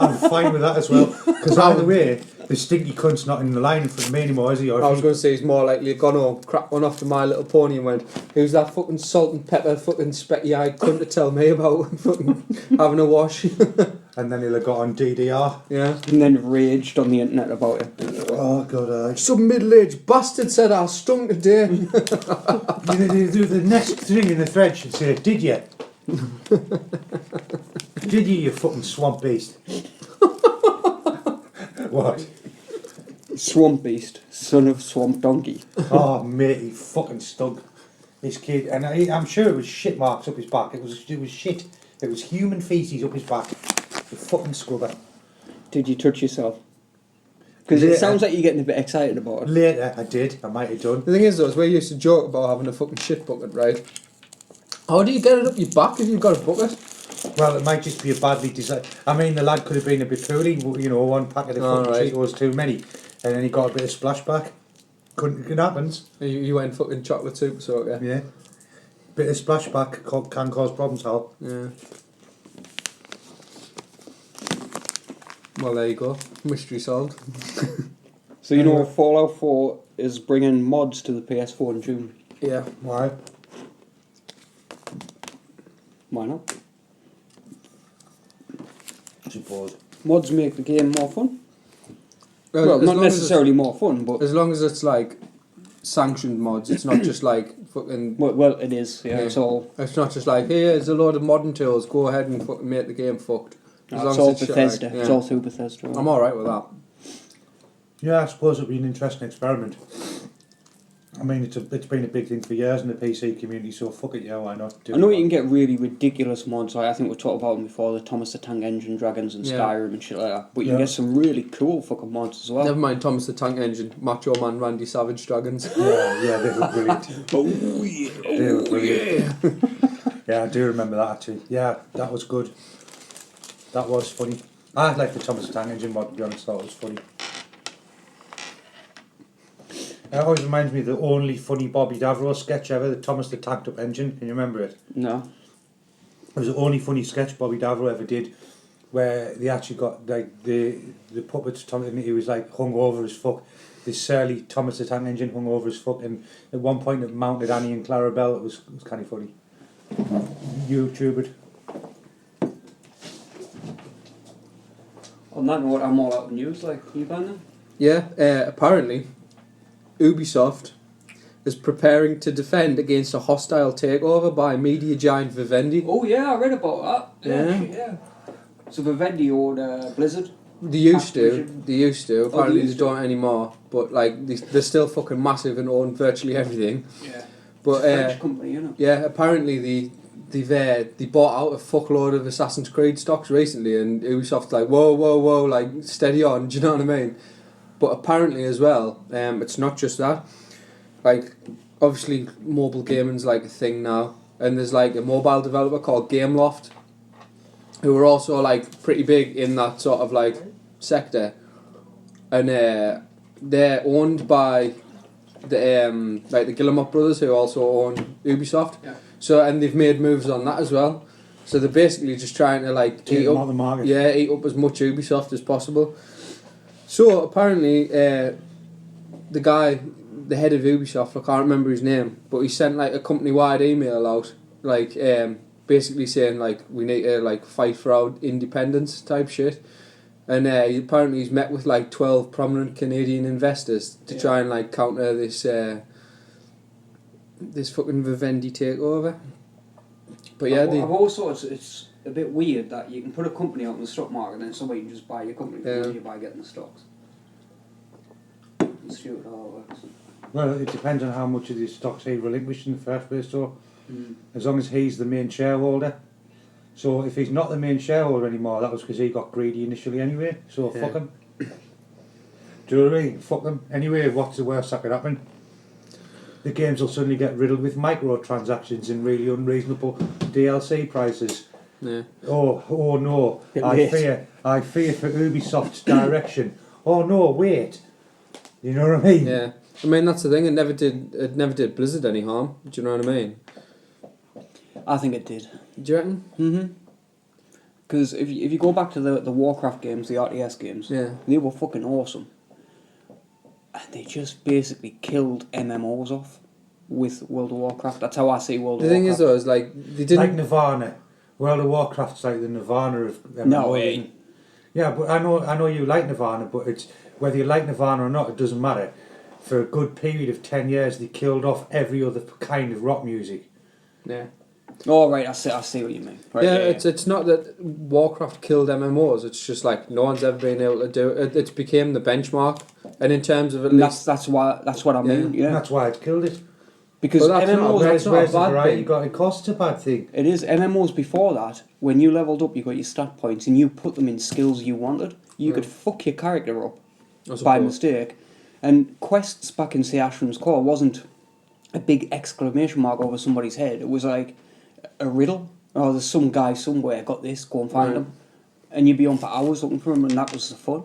I'm fine with that as well. Because either way, the stinky cunt's not in the line for me anymore, is he? Or I if was he- going to say he's more likely gone home, cracked one off to My Little Pony and went, who's that fucking salt and pepper fucking specky eyed cunt to tell me about fucking having a wash? And then he'll have got on DDR. Yeah. And then raged on the internet about it. Oh, God, Some middle-aged bastard said I stunk today. You do the next thing in the thread should say, did you? Did you fucking swamp beast? What? Swamp Beast, son of Swamp Donkey. Oh, mate, he fucking stunk. This kid, and I'm sure it was shit marks up his back. It was shit. It was human feces up his back. The fucking scrubber. Did you touch yourself? Because Later. it sounds like you're getting a bit excited about it. Later, I did. I might have done. The thing is though, is we used to joke about having a fucking shit bucket, right? How do you get it up your back if you've got a bucket? Well, it might just be a badly designed. I mean, the lad could have been a bit poorly. You know, one packet of Oh, fucking right. Cheetos too many, and then he got a bit of splashback. It happens. You went fucking chocolate soup, so yeah. Yeah. Bit of splashback can cause problems, Hal. Yeah. Well, there you go. Mystery solved. So you know Fallout 4 is bringing mods to the PS4 in June. Yeah. Why? Why not? I suppose. Mods make the game more fun. as Well, not long as necessarily more fun, but As long as it's like sanctioned mods, it's not just like fucking. well, it is. Yeah, Yeah. it's all It's not just like, hey, there's a load of modern tools. Go ahead and fucking make the game fucked. As long it's as all shit Bethesda. like- It's yeah. all through Bethesda. I'm alright with that. Yeah, I suppose it'd be an interesting experiment. I mean, it's been a big thing for years in the PC community, so fuck it, yeah, why not? Do I know it. you can get really ridiculous mods. Like I think we've talked about them before, the Thomas the Tank Engine dragons and Yeah. Skyrim and shit like that. But you Yeah. can get some really cool fucking mods as well. Never mind Thomas the Tank Engine, Macho Man Randy Savage Dragons. Yeah, they look brilliant. Oh yeah. They look brilliant. Yeah, I do remember that actually. Yeah, that was good. That was funny. I like the Thomas the Tank Engine mod, to be honest, that was funny. It always reminds me of the only funny Bobby Davro sketch ever, the Thomas the Tanked Up Engine. Can you remember it? No. It was the only funny sketch Bobby Davro ever did, where they actually got like the puppet Thomas, and he was like hung over as fuck. This surly Thomas the Tank Engine hung over as fuck, and at one point it mounted Annie and Clarabelle. It was kind of funny. YouTube it. On that note, I'm all out of news. Like, you buying them? Yeah, apparently, Ubisoft is preparing to defend against a hostile takeover by media giant Vivendi. Oh yeah, I read about that. Yeah. Shit, yeah. So Vivendi owned Blizzard. They used to. Activision. They used to. Apparently, used they don't anymore. But like, they're still fucking massive and own virtually everything. Yeah. But French company, you know. yeah, apparently they bought out a fuckload of Assassin's Creed stocks recently, and Ubisoft's like, whoa, like steady on. Do you know what I mean? But apparently as well, it's not just that. Like, obviously, mobile gaming's like a thing now, and there's like a mobile developer called Gameloft, who are also like pretty big in that sort of like sector, and they're owned by the like the Guillemot brothers, who also own Ubisoft. Yeah. So, and they've made moves on that as well. So they're basically just trying to like Take eat them up, out the market. yeah, eat up as much Ubisoft as possible. So apparently, the guy, the head of Ubisoft, I can't remember his name, but he sent like a company-wide email out, like basically saying like we need to like fight for our independence type shit. And apparently he's met with like 12 prominent Canadian investors to try and like counter this this fucking Vivendi takeover. But yeah, I've also it's a bit weird that you can put a company out in the stock market and then somebody can just buy your company Yeah. and you buy getting the stocks. It's stupid how it works. Well, it depends on how much of the stocks he relinquished in the first place, so Mm. as long as he's the main shareholder. So if he's not the main shareholder anymore, that was because he got greedy initially anyway, so Yeah. fuck him. Do you know what I mean? Fuck them. Anyway, what's the worst that could happen? The games will suddenly get riddled with microtransactions and really unreasonable DLC prices. yeah. Oh no, Bit I late. fear for Ubisoft's direction. Oh no, wait. You know what I mean? Yeah, I mean that's the thing. It never did Blizzard any harm. Do you know what I mean? I think it did. Do you reckon? Mm-hmm. Because if you go back to the Warcraft games, the RTS games, Yeah. they were fucking awesome. And they just basically killed MMOs off with World of Warcraft. That's how I see World The of thing Warcraft. is though, is like they didn't. Like Nirvana. World of Warcraft's like the Nirvana of MMO. No, it ain't. Yeah, but I know you like Nirvana, but it's whether you like Nirvana or not, it doesn't matter. For a good period of 10 years, they killed off every other kind of rock music. yeah. Oh right, I see what you mean. Right, Yeah, it's not that Warcraft killed MMOs. It's just like no one's ever been able to do it. It became the benchmark, and in terms of at And least that's what I mean. And Yeah, that's why it's killed it. because But that's not MMOs. a Where's not the bad variety thing. got? It costs a bad thing. It is MMOs before that. When you leveled up, you got your stat points, and you put them in skills you wanted. You could fuck your character up I by suppose. mistake. And quests back in say Ashram's Core wasn't a big exclamation mark over somebody's head. It was like a riddle. Oh, there's some guy somewhere got this. Go and find Right. him. And you'd be on for hours looking for him, and that was the fun.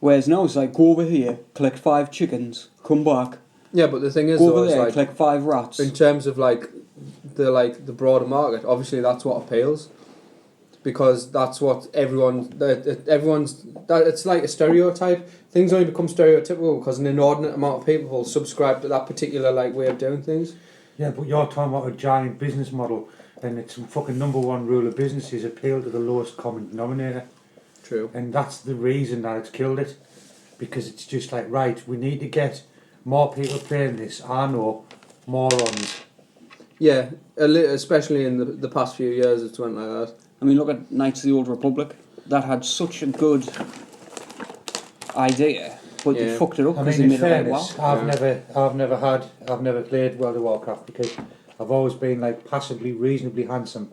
Whereas now it's like go over here, collect 5 chickens, come back, Yeah, but the thing is go though, over is there, like collect 5 rats. in terms of like the broader market, obviously that's what appeals, because that's what everyone's that it's like a stereotype. Things only become stereotypical because an inordinate amount of people will subscribe to that particular like way of doing things. Yeah, but you're talking about a giant business model, and it's fucking number one rule of business is appeal to the lowest common denominator. True. And that's the reason that it's killed it. Because it's just like, right, we need to get more people playing this. I know, morons. Yeah, especially in the past few years, it's went like that. I mean, look at Knights of the Old Republic. That had such a good idea, but they Yeah. fucked it up I because mean, they in made it like fairness, WoW. I've never played World of Warcraft because I've always been like passively, reasonably handsome,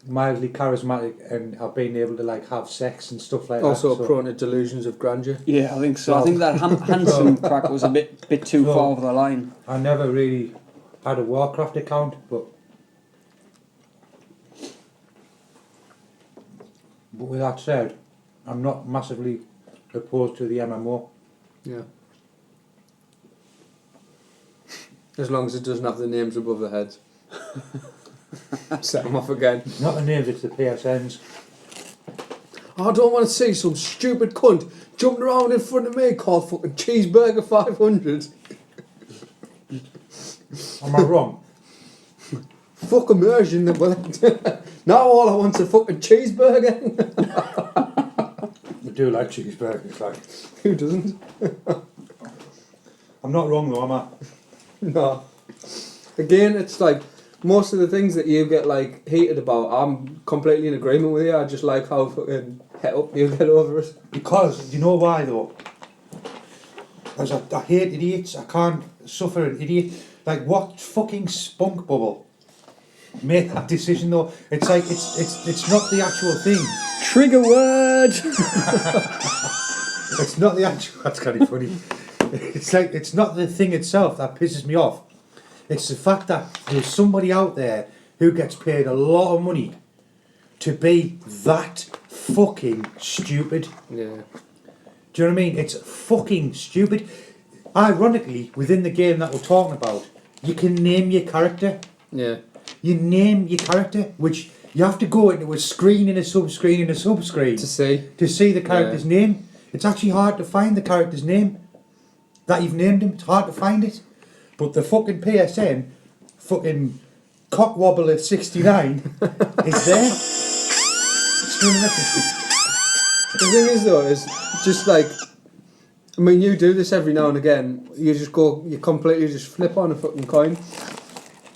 mildly charismatic, and I've been able to like have sex and stuff like Also that. so- prone to delusions of grandeur. Yeah, I think so. I Well- think that handsome crack was a bit too Well- far over the line. I never really had a Warcraft account, but with that said, I'm not massively opposed to the MMO. Yeah. As long as it doesn't have the names above the heads. Set them off again. Not the names, it's the PSNs. I don't want to see some stupid cunt jumping around in front of me called fucking Cheeseburger 500. Am I wrong? Fuck immersion. Now all I want's a fucking cheeseburger. do like cheeseburgers, like. Who doesn't? I'm not wrong though, am I? No. Again, it's like most of the things that you get like heated about, I'm completely in agreement with you. I just like how fucking het up you get over it. Because, you know why though? Because I hate idiots, I can't suffer an idiot. Like, what fucking spunk bubble made that decision though? It's like, it's not the actual thing. Trigger word! It's not the actual, that's kind of funny. It's like, it's not the thing itself that pisses me off. It's the fact that there's somebody out there who gets paid a lot of money to be that fucking stupid. Yeah. Do you know what I mean? It's fucking stupid. Ironically, within the game that we're talking about, you can name your character. Yeah. You name your character, which you have to go into a screen and a sub-screen and a sub-screen To see. to see the character's name. It's actually hard to find the character's name that you've named him. It's hard to find it. But the fucking PSN, fucking cockwobble at 69 is there. It's doing nothing. The thing is though, is just like, I mean, you do this every now and again. You just go, you completely just flip on a fucking coin.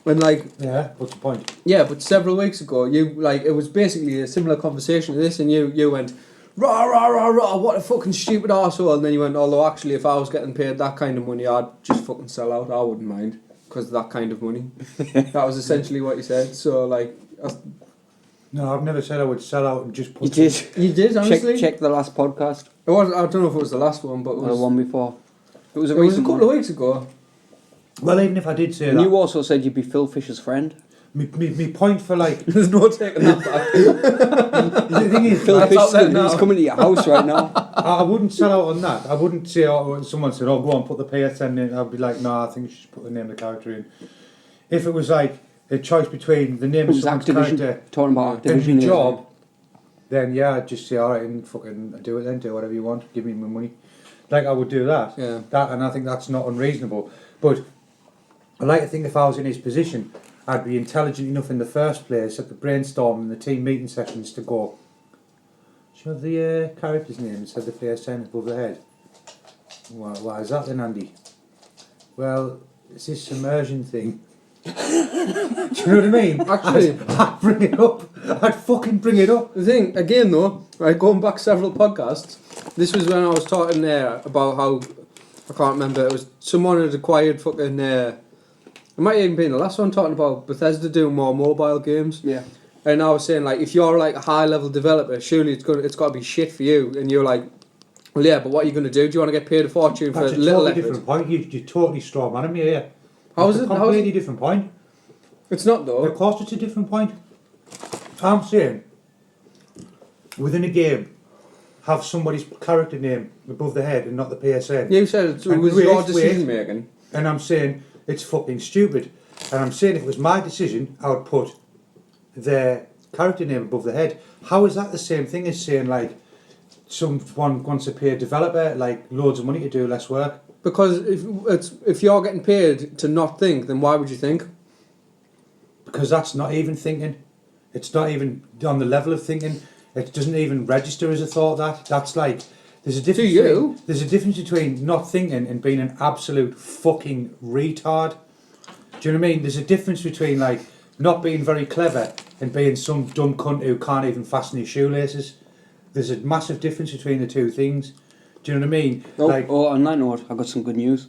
And like, Yeah, what's the point? yeah, but several weeks ago, you like, it was basically a similar conversation to this, and you went, rah, rah, rah, rah, what a fucking stupid arsehole. And then you went, although actually, if I was getting paid that kind of money, I'd just fucking sell out. I wouldn't mind, because of that kind of money. That was essentially what you said. So, like, No, I've never said I would sell out and just put. You did. you did, honestly. Check the last podcast, It was, I don't know if it was the last one, but it or the was, one before. It was a it was a recent couple one. of weeks ago. Well, even if I did say And that, you also said you'd be Phil Fisher's friend. me point for like There's no taking that back. the thing is, Phil That's out there Fisher, now. he's coming to your house right now. I wouldn't sell out on that. I wouldn't say, oh, when someone said, oh, go on, put the PSN in. I'd be like, no, I think you should put the name of the character in. If it was like a choice between the name It of was someone's Activision. character Talking about and Activision. your job, then yeah, I'd just say, alright, and fucking do it then, do whatever you want, give me my money. Like, I would do that. Yeah. That, and I think that's not unreasonable. But I like to think if I was in his position, I'd be intelligent enough in the first place at the brainstorm and the team meeting sessions to go, do you have the character's name instead of the PSN above the head? Well, why is that then, Andy? Well, it's this submersion thing. Do you know what I mean? Actually- I'd bring it up. I'd fucking bring it up. The thing, again though, right, going back several podcasts, this was when I was talking there about how, I can't remember, it was someone had acquired fucking, it might even be the last one, talking about Bethesda doing more mobile games. Yeah. And I was saying, like, if you're like a high level developer, surely it's got to be shit for you. And you're like, well, yeah, but what are you going to do? Do you want to get paid a fortune for That's a little totally effort? different point. You totally straw man me here. How It's is a it? How is completely it? different point. It's not Of though. course, it's a different point. I'm saying, within a game, have somebody's character name above the head and not the PSN. You said it And was wait, your wait. decision making. And I'm saying it's fucking stupid. And I'm saying if it was my decision, I would put their character name above the head. How is that the same thing as saying like someone wants to pay a developer like loads of money to do less work? Because if you're getting paid to not think, then why would you think? Because that's not even thinking. It's not even on the level of thinking. It doesn't even register as a thought. That's like there's a difference. To you? Between, there's a difference between not thinking and being an absolute fucking retard. Do you know what I mean? There's a difference between like not being very clever and being some dumb cunt who can't even fasten his shoelaces. There's a massive difference between the two things. Do you know what I mean? Oh, on that note, I got some good news.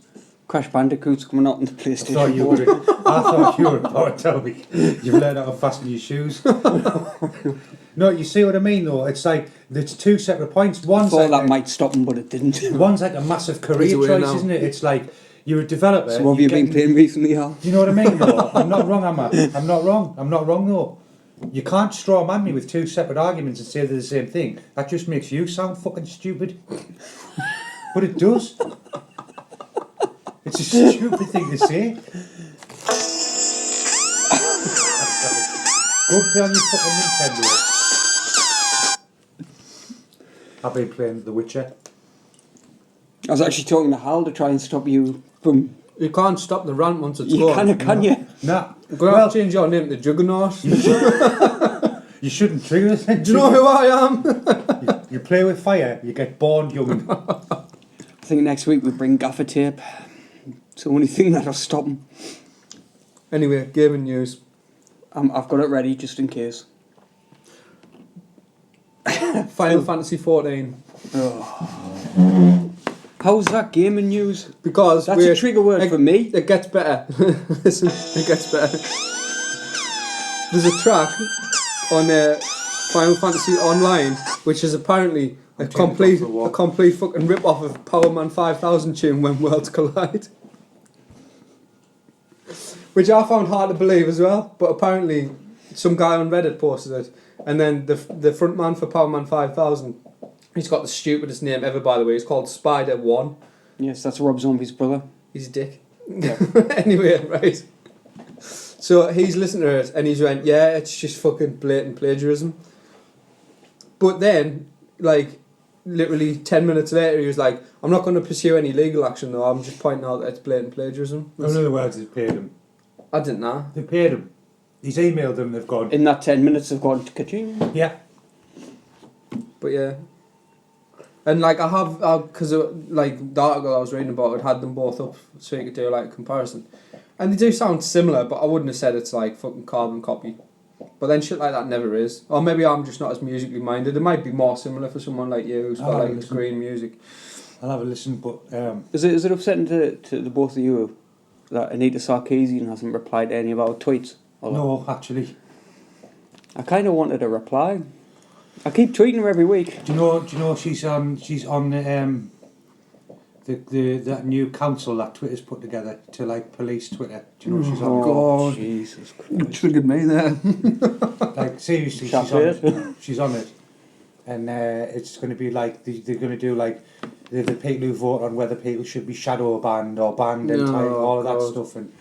Crash Bandicoot's coming out on the PlayStation I thought you 4. were about to tell me you've learned how to fasten your shoes. No, you see what I mean though? It's like there's two separate points. I One's thought like that might stop him, but it didn't. one's like a massive He's career away choice, now. isn't it? It's like you're a developer. So what have you been playing recently, Al? You know what I mean though? I'm not wrong, am I? I'm not wrong. I'm not wrong though. You can't straw man me with two separate arguments and say they're the same thing. That just makes you sound fucking stupid. But it does. It's a stupid thing to say. Go play on your fucking Nintendo. I've been playing The Witcher. I was actually talking to Hal to try and stop you from... You can't stop the rant once it's You gone. can you? Nah. You're going to have to change your name to Juggernaut. You shouldn't trigger us. Do you know who I am? You play with fire, you get born young. I think next week we bring gaffer tape. It's the only thing that'll stop him. Anyway, gaming news. I've got it ready just in case. Final Fantasy 14. How's that gaming news? Because That's a trigger word for me. It gets better. Listen, it gets better. There's a track on Final Fantasy Online, which is apparently a complete fucking rip-off of Power Man 5000 tune When Worlds Collide. Which I found hard to believe as well, but apparently some guy on Reddit posted it, and then the front man for Power Man 5000, he's got the stupidest name ever, by the way. He's called Spider One. Yes, that's Rob Zombie's brother. He's a dick. Yeah. Anyway, right. So he's listening to it and he's went, yeah, it's just fucking blatant plagiarism. But then, like, literally 10 minutes later, he was like, I'm not going to pursue any legal action though, I'm just pointing out that it's blatant plagiarism. In other words, they paid him. I didn't know. They paid him. He's emailed them, they've gone, In that 10 minutes, I've gone ka-ching. yeah. But yeah. And like I have, because like the article I was reading about it had them both up so you could do like a comparison. And they do sound similar, but I wouldn't have said it's like fucking carbon copy. But then shit like that never is. Or maybe I'm just not as musically minded. It might be more similar for someone like you who's got like green music. I'll have a listen, but Is it upsetting to the both of you that Anita Sarkeesian hasn't replied to any of our tweets? Or no, actually. I kind of wanted a reply. I keep tweeting her every week. Do you know she's on that new council that Twitter's put together to like police Twitter. Do you know she's on? Oh, Jesus Christ. Triggered me there. Like seriously, she's on it, and it's going to be like they're going to do like the people who vote on whether people should be shadow banned or banned entirely, all of that stuff, and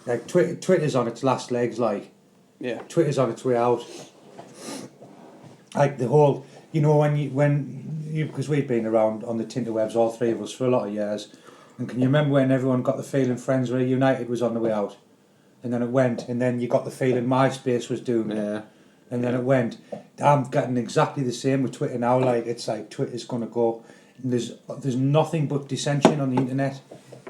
like Twitter's on its last legs. Like, Yeah. Twitter's on its way out. Like the whole, you know, when you because we've been around on the tinterwebs, all three of us, for a lot of years, and can you remember when everyone got the feeling Friends Reunited was on the way out, and then it went, and then you got the feeling MySpace was doomed, Yeah. and then it went. I'm getting exactly the same with Twitter now. Like it's like Twitter's gonna go. And there's nothing but dissension on the internet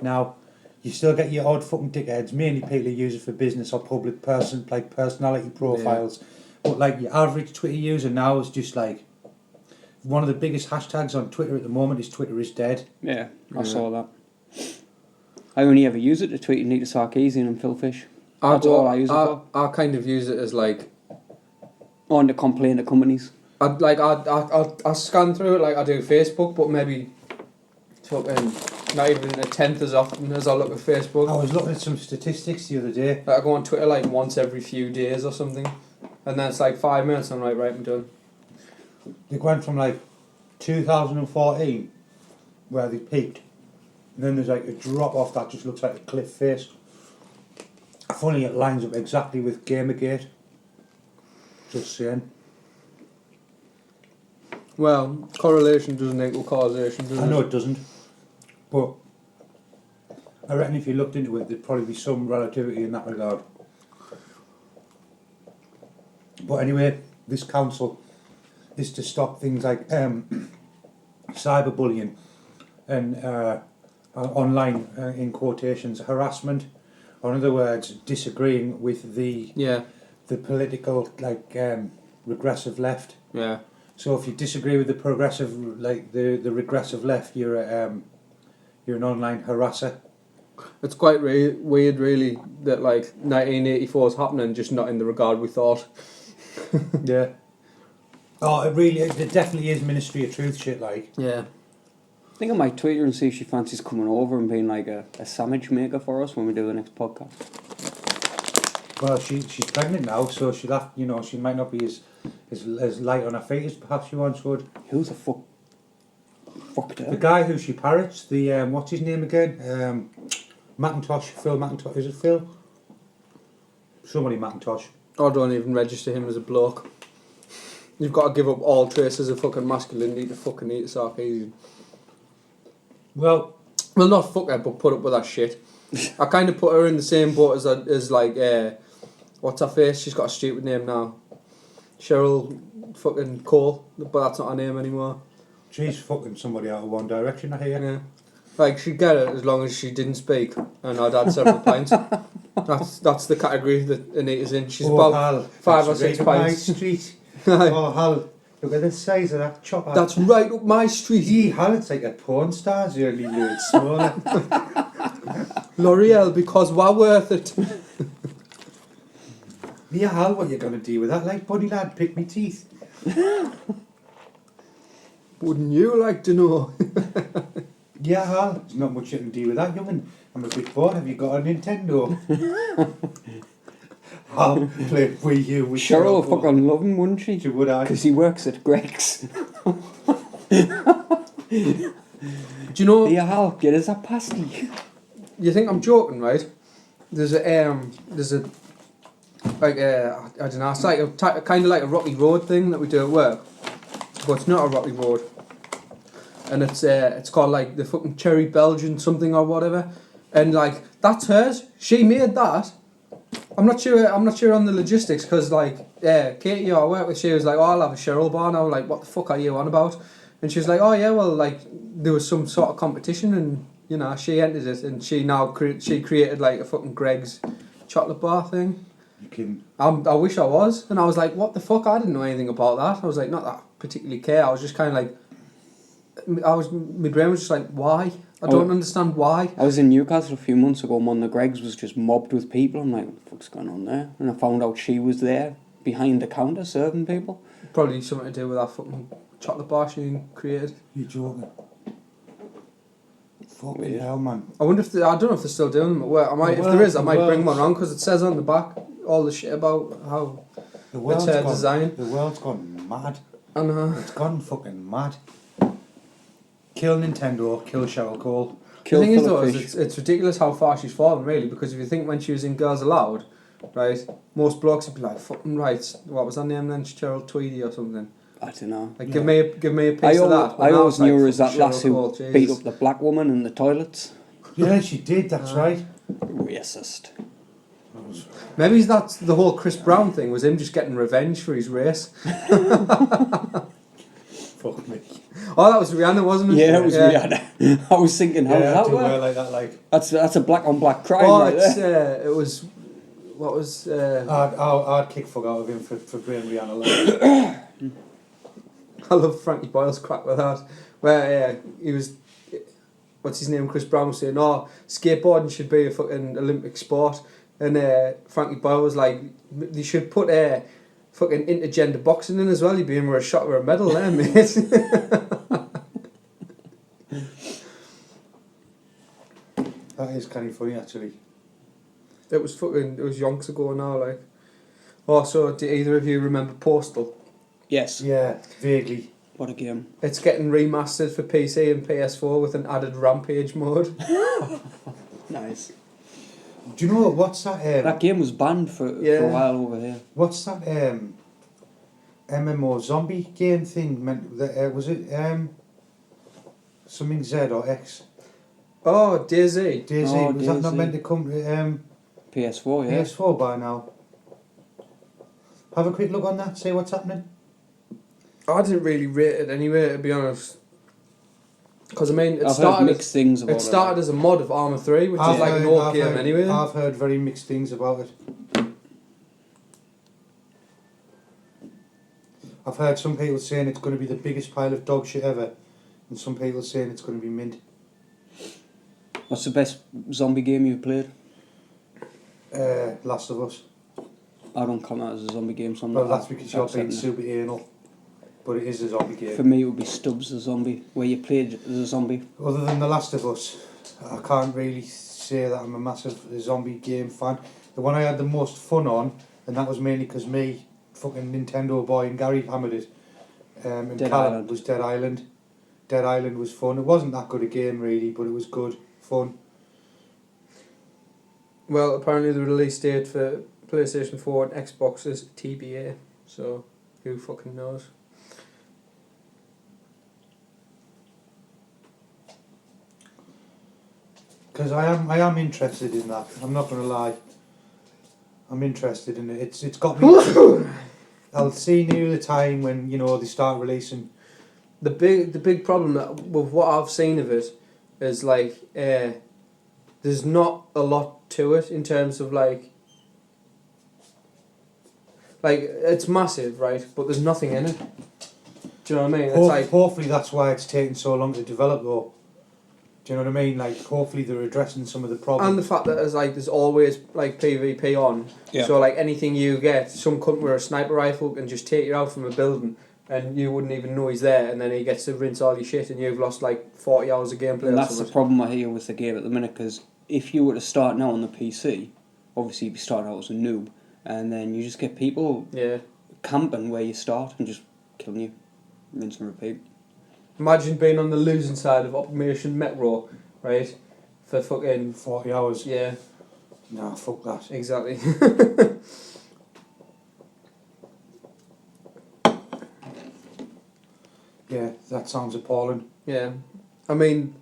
now. You still get your odd fucking dickheads, mainly people who use it for business or public personality profiles. Yeah. But like your average Twitter user now is just like one of the biggest hashtags on Twitter at the moment is Twitter is dead. Yeah, I saw that. I only ever use it to tweet Anita Sarkeesian and Phil Fish. That's all I use it for. I kind of use it as like On to complain to companies. I scan through it like I do Facebook, but maybe fucking not even a tenth as often as I look at Facebook. I was looking at some statistics the other day. Like I go on Twitter like once every few days or something, and then it's like 5 minutes. I'm like, right, I'm done. They went from like 2014, where they peaked, and then there's like a drop off that just looks like a cliff face. Funny, it lines up exactly with Gamergate. Just saying. Well, correlation doesn't equal causation, does it? I know it doesn't, but I reckon if you looked into it, there'd probably be some relativity in that regard. But anyway, this council is to stop things like cyberbullying and online, in quotations, harassment, or in other words, disagreeing with the political regressive left. Yeah. So if you disagree with the progressive, like the regressive left, you're an online harasser. It's quite weird, really, that like 1984 is happening, just not in the regard we thought. Yeah. Oh, it definitely is Ministry of Truth shit, like. Yeah. I think I might tweet her and see if she fancies coming over and being like a sandwich maker for us when we do the next podcast. Well, she's pregnant now, so she'll have, she might not be as light on her feet as perhaps she once would. Who the fuck fucked her? The guy who she parrots, the what's his name again? Macintosh, Phil Macintosh. Is it Phil? Somebody Macintosh. I don't even register him as a bloke. You've got to give up all traces of fucking masculinity to fucking eat Sarkeesian. Well, not fuck her, but put up with that shit. I kind of put her in the same boat as like, what's her face? She's got a stupid name now. Cheryl fucking Cole, but that's not her name anymore. She's fucking somebody out of One Direction, I hear. Yeah. Like, she'd get it as long as she didn't speak, and I'd had several pints. That's the category that Anita's in. She's about Hal, 5 or that's 6 right up my pints. street. Oh, Hal, look at the size of that chopper. That's right up my street. Gee, Hal, it's like a porn star's only load smaller. L'Oreal, because we're worth it. Yeah, Hal, what you gonna do with that? Like, buddy lad, pick me teeth. Wouldn't you like to know? Yeah, Hal, there's not much you can do with that, young'un. I'm a bit bored. Have you got a Nintendo? I'll play Wii U with Cheryl would fucking love him, wouldn't she? She would, I. Because he works at Greg's. Do you know? Yeah, Hal, get us a pasty. You think I'm joking, right? There's a like I don't know. It's like a kind of like a Rocky Road thing that we do at work, but it's not a Rocky Road. And it's called like the fucking Cherry Belgian something or whatever, and like that's hers. She made that. I'm not sure on the logistics because like Katie who I work with, she was like, oh, I'll have a Cheryl bar now. Like, what the fuck are you on about? And she was like, oh yeah, well, like there was some sort of competition and you know she entered it and she now she created like a fucking Greg's chocolate bar thing. You can. I wish I was, and I was like, what the fuck? I didn't know anything about that. I was like, not that I particularly care. I was just kind of like. My brain was just like, why? I don't understand why. I was in Newcastle a few months ago and one of the Greg's was just mobbed with people. I'm like, what the fuck's going on there? And I found out she was there behind the counter serving people. Probably something to do with that fucking chocolate bar she created. You joking? Fucking Yeah. hell, man. I wonder if I don't know if they're still doing them at work. If there is, I might bring one around because it says on the back all the shit about how The world's her gone, design. The world's gone mad. I know. It's gone fucking mad. Kill Nintendo, kill Cheryl Cole. Kill the thing is Philip though, is Fish. it's ridiculous how far she's fallen really, because if you think when she was in Girls Aloud, right, most blokes would be like, fucking right, what was her name then? Cheryl Tweedy or something. I don't know. Like Yeah. give me a piece I of that. I always knew her as that fucking lass Cheryl who Cole, beat Jesus. up the black woman in the toilets. Yeah, she did, that's right. Racist. Maybe that's the whole Chris Brown thing, was him just getting revenge for his race. Fuck me. Oh, that was Rihanna, wasn't it? Yeah, it was Rihanna. I was thinking, how Yeah, that I do work? wear like that, like. That's a black on black crime Oh, right it's there. it was what was I'd kick fuck out of him for bringing Rihanna like. I love Frankie Boyle's crack with that, where he was, what's his name, Chris Brown was saying, oh, skateboarding should be a fucking Olympic sport, and Frankie Boyle was like, they should put fucking intergender boxing in as well, you'd be in with a shot with a medal there, mate. That is kind of funny, actually. It was yonks ago now, like. Also, do either of you remember Postal? Yes. Yeah, vaguely. What a game. It's getting remastered for PC and PS4 with an added Rampage mode. Nice. Do you know what's that? That game was banned for a while over here. What's that? MMO zombie game thing? Was it something Z or X? Oh, DayZ. DayZ. Oh, Was that not DayZ. meant to come to PS4, yeah. PS4 by now? Have a quick look on that. See what's happening. I didn't really rate it anyway, to be honest. Because I mean, I've heard mixed things about it started as a mod of Arma 3, which is like an old game anyway. I've heard very mixed things about it. I've heard some people saying it's going to be the biggest pile of dog shit ever, and some people saying it's going to be mint. What's the best zombie game you've played? Last of Us. I don't count that as a zombie game, so I'm Well, not that's because you're being upsetting super anal. But it is a zombie it. For game. me, it would be Stubbs the zombie, where you played as a zombie. Other than The Last of Us, I can't really say that I'm a massive zombie game fan. The one I had the most fun on, and that was mainly because me, fucking Nintendo boy, and Gary hammered it, and Dead Callum Island. was Dead Island. Dead Island was fun. It wasn't that good a game really, but it was good, fun. Well, apparently the release date for PlayStation 4 and Xbox is TBA, so who fucking knows? Because I am interested in that. I'm not going to lie. I'm interested in it. It's got me. I'll see near the time when they start releasing. The big problem with what I've seen of it is like there's not a lot to it in terms of like it's massive, right? But there's nothing in it. Do you know what I mean? It's like Hopefully that's why it's taking so long to develop, though. Do you know what I mean? Like, hopefully they're addressing some of the problems. and the fact that there's always like PvP on. Yeah. So like anything you get, some cunt with a sniper rifle can just take you out from a building. And you wouldn't even know he's there, and then he gets to rinse all your shit, and you've lost like 40 hours of gameplay. And or that's the something. problem I hear with the game at the minute, because if you were to start now on the PC, obviously you'd be starting out as a noob, and then you just get people Yeah. camping where you start and just killing you, rinse and repeat. Imagine being on the losing side of Operation Metro, right? For fucking 40 hours. yeah, Nah, fuck that. exactly. Yeah, that sounds appalling. Yeah, I mean,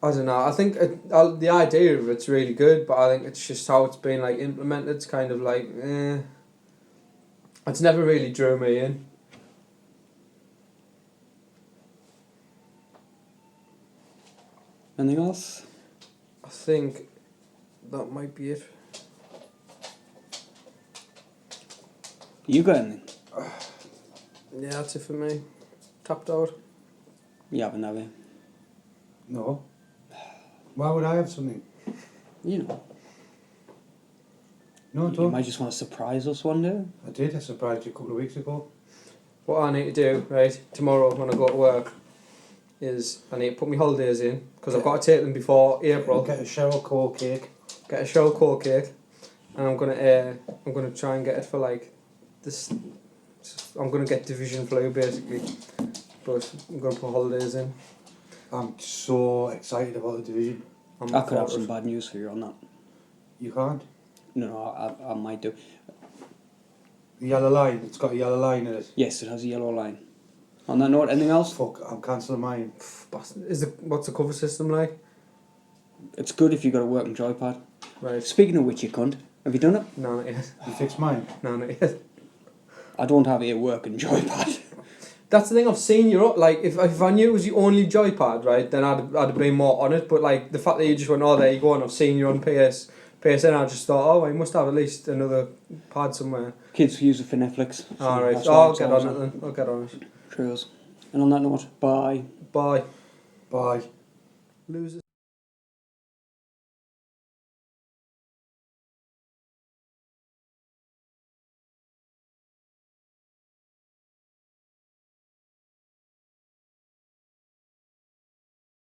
I don't know. I think the idea of it's really good, but I think it's just how it's been like implemented. It's kind of like, it's never really drew me in. Anything else? I think that might be it. You got anything? Yeah, that's it for me. Tapped out. You haven't, have you? No. Why would I have something? You know. No, I You don't. might just want to surprise us one day. I did. I surprised you a couple of weeks ago. What I need to do, right, tomorrow when I go to work, is I need to put my holidays in, because I've got to take them before April. Get a Cheryl Cole cake. Get a Cheryl Cole cake, and I'm gonna try and get it for like this. I'm gonna get division flu basically, but I'm gonna put holidays in. I'm so excited about the division. I'm I could have forward. some bad news for you on that. You can't. No, I might do. The yellow line. It's got a yellow line in it. Yes, it has a yellow line. On that note, anything else? Fuck, I'm cancelling mine. What's the cover system like? It's good if you've got a working joypad. Right. Speaking of which, you cunt, have you done it? No, not yet. You fixed mine. No, not yet. I don't have a working joypad. That's the thing. I've seen you up. Like, if I knew it was the only joypad, right, then I'd have been more on it. But like the fact that you just went, oh, there you go, and I've seen you on PSN, I just thought, oh, I must have at least another pad somewhere. Kids use it for Netflix. So All right. that's Oh, why I'll it's get always on it then. I'll get on it. Trails. And on that note, bye. Bye. Bye. Losers.